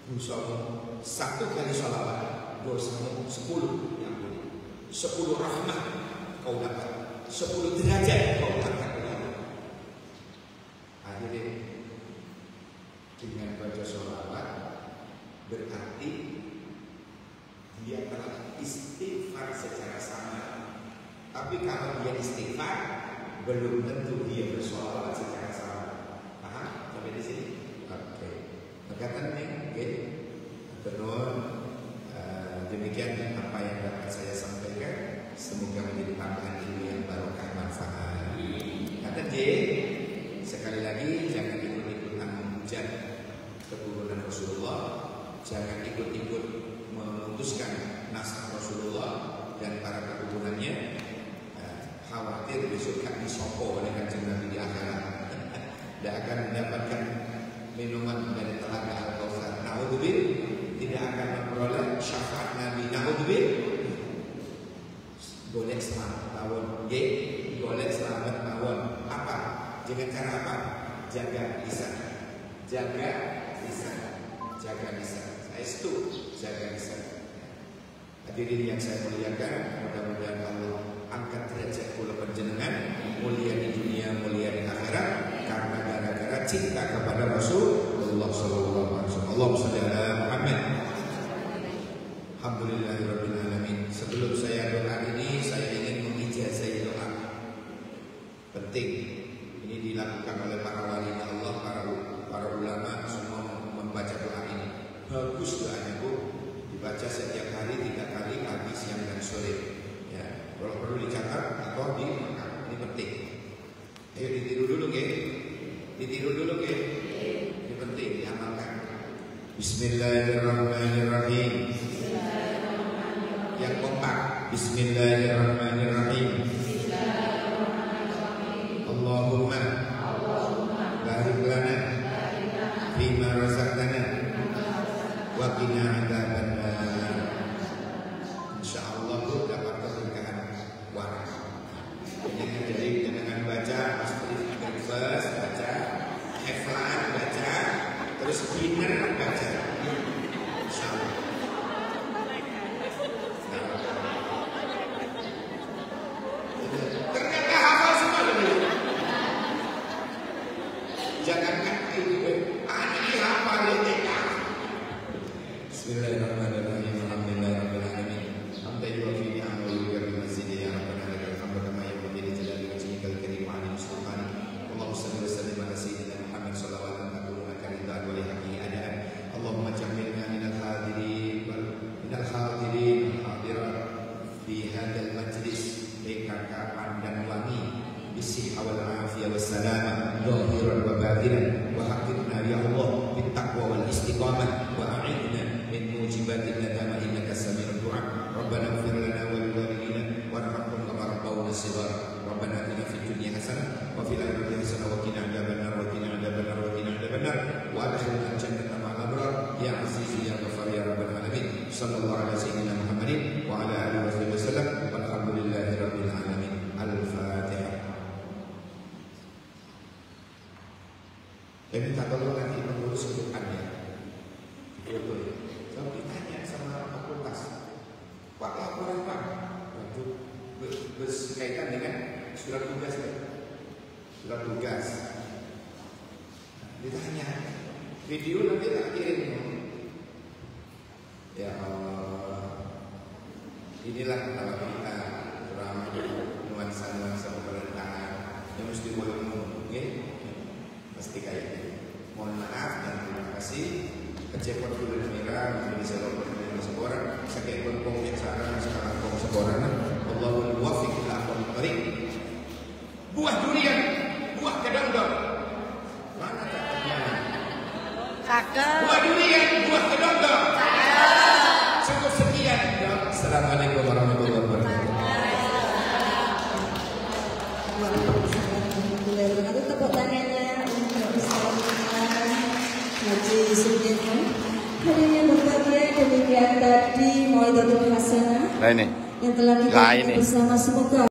Speaker 1: Dosamu 1 kali sholawat, dosamu 10 diampuni. 10 rahmat kau dapat. 10 derajat kau angkat ke Allah. Akhirnya dengan baca sholawat berarti dia telah istighfar secara sama. Tapi kalau dia istighfar belum tentu dia bersolawat secara sama. Paham? Sampai di sini? Oke. Berkatan nih, oke. Terus demikian apa yang dapat saya sampaikan. Semoga menjadi tambahan ilmu yang barokah manfaat. Kata J, sekali lagi jangan ikut-ikutan menghujat keturunan Rasulullah, jangan ikut-ikut memutuskan nasab Rasulullah dan para keturunannya. Khawatir besok kan disopo oleh Kanjeng Nabi di akhirat. Tidak akan mendapatkan minuman dari telaga Al-Kautsar. Naudzubillah, tidak akan memperoleh syafaat Nabi. Naudzubillah. Golek selamat tawon, golek selamat tawon. Apa? Dengan cara apa? Jaga lisan, jaga lisan, jaga lisan. Itu jaga lisan. Hadirin yang saya muliakan, mudah-mudahan Allah angkat derajat kula panjenengan, mulia di dunia, mulia di akhirat, karena gara-gara cinta kepada Rasulullah sallallahu alaihi wasallam. Allahumma shalli ala Muhammad. Alhamdulillahirabbil alamin. Sebelum saya doa ini, saya ingin mengijazahi doa penting. Ini dilakukan oleh para wali Allah, para ulama semua membaca doa ini. Bagus doanya, Bu. Dibaca setiap hari 3 kali, pagi, siang dan sore. Ya, kalau perlu dicatat atau ini penting. Ayo ditiru dulu, ke? Ditiru dulu, ke? Ini penting diamalkan. Bismillahirrahmanirrahim. Yang kompak. Bismillahirrahmanirrahim. Allahumma barik lana fima razaqtana wa qina adzabannar. Insyaallah Bu dapat keberkahan waras. Jadi dengan baca pasti breakfast baca, heflan baca, terus dinner baca. Insyaallah. Ternyata hafal semua dulu. Jangankan itu, ini hafal ini. Bismillahirrahmanirrahim. Alhamdulillahirabbil alamin. Hamdan yuwafi ni'amahu wa yukafi mazidihi ya rabbana lakal hamdu kama yanbaghi li jalali wajhikal karim wa 'ala sultani. Allahumma shalli wa sallim ala sayyidina Muhammad sallallahu alaihi wa sallam wa li haqihi adaan. Allahumma jammilna minal hadirin wal hadirat fi hadzal majlis bikaka dan wangi bisihha wal afiyah was salamah zahiran wa batinan wa haqqina ya Allah bit taqwa wal istiqamah wa a'idna min mujibatin nadama innaka sami'ud du'a. Rabbana ighfir lana wa li walidina warhamhum kama rabbawna shighara. Rabbana atina fid dunya hasanah wa fil akhirati hasanah wa qina adzabannar wa qina adzabannar wa qina adzabannar wa adkhilna jannata ma'al abrar ya aziz ya ghafar ya rabbal alamin. Sallallahu alaihi sayyidina Muhammadin wa ala alihi wasallam walhamdulillahi rabbil alamin. Al-Fatihah. Jadi tak perlu nanti mengurus undukannya. Betul. Kalau ditanya sama fakultas, Pak laporan Pak, berkaitan dengan surat tugas, surat tugas. Ditanya, video nanti tak kirim. Ya Allah, inilah kalau kita drama nuansa pemerintahan yang mesti boleh ngomong, pasti kayak gitu. Mohon maaf dan terima kasih. Kecepat dulu merah Indonesia Lopor Indonesia Sekoran. Sakit berpong yang sarang sekarang pong Sekoran. Allahul muwaffiq ila aqwamit thariq. Buah durian, buah kedondong. Mana cakapnya?
Speaker 2: Cakep.
Speaker 1: Buah durian, buah kedondong. Cukup sekian. Assalamualaikum warahmatullahi wabarakatuh.
Speaker 3: Waalaikumsalam. Tepuk tangannya untuk bisa Haji Sudirman. Hadirin yang berbahagia, demikian tadi Mau'izatul Hasanah yang telah kita bersama. Semoga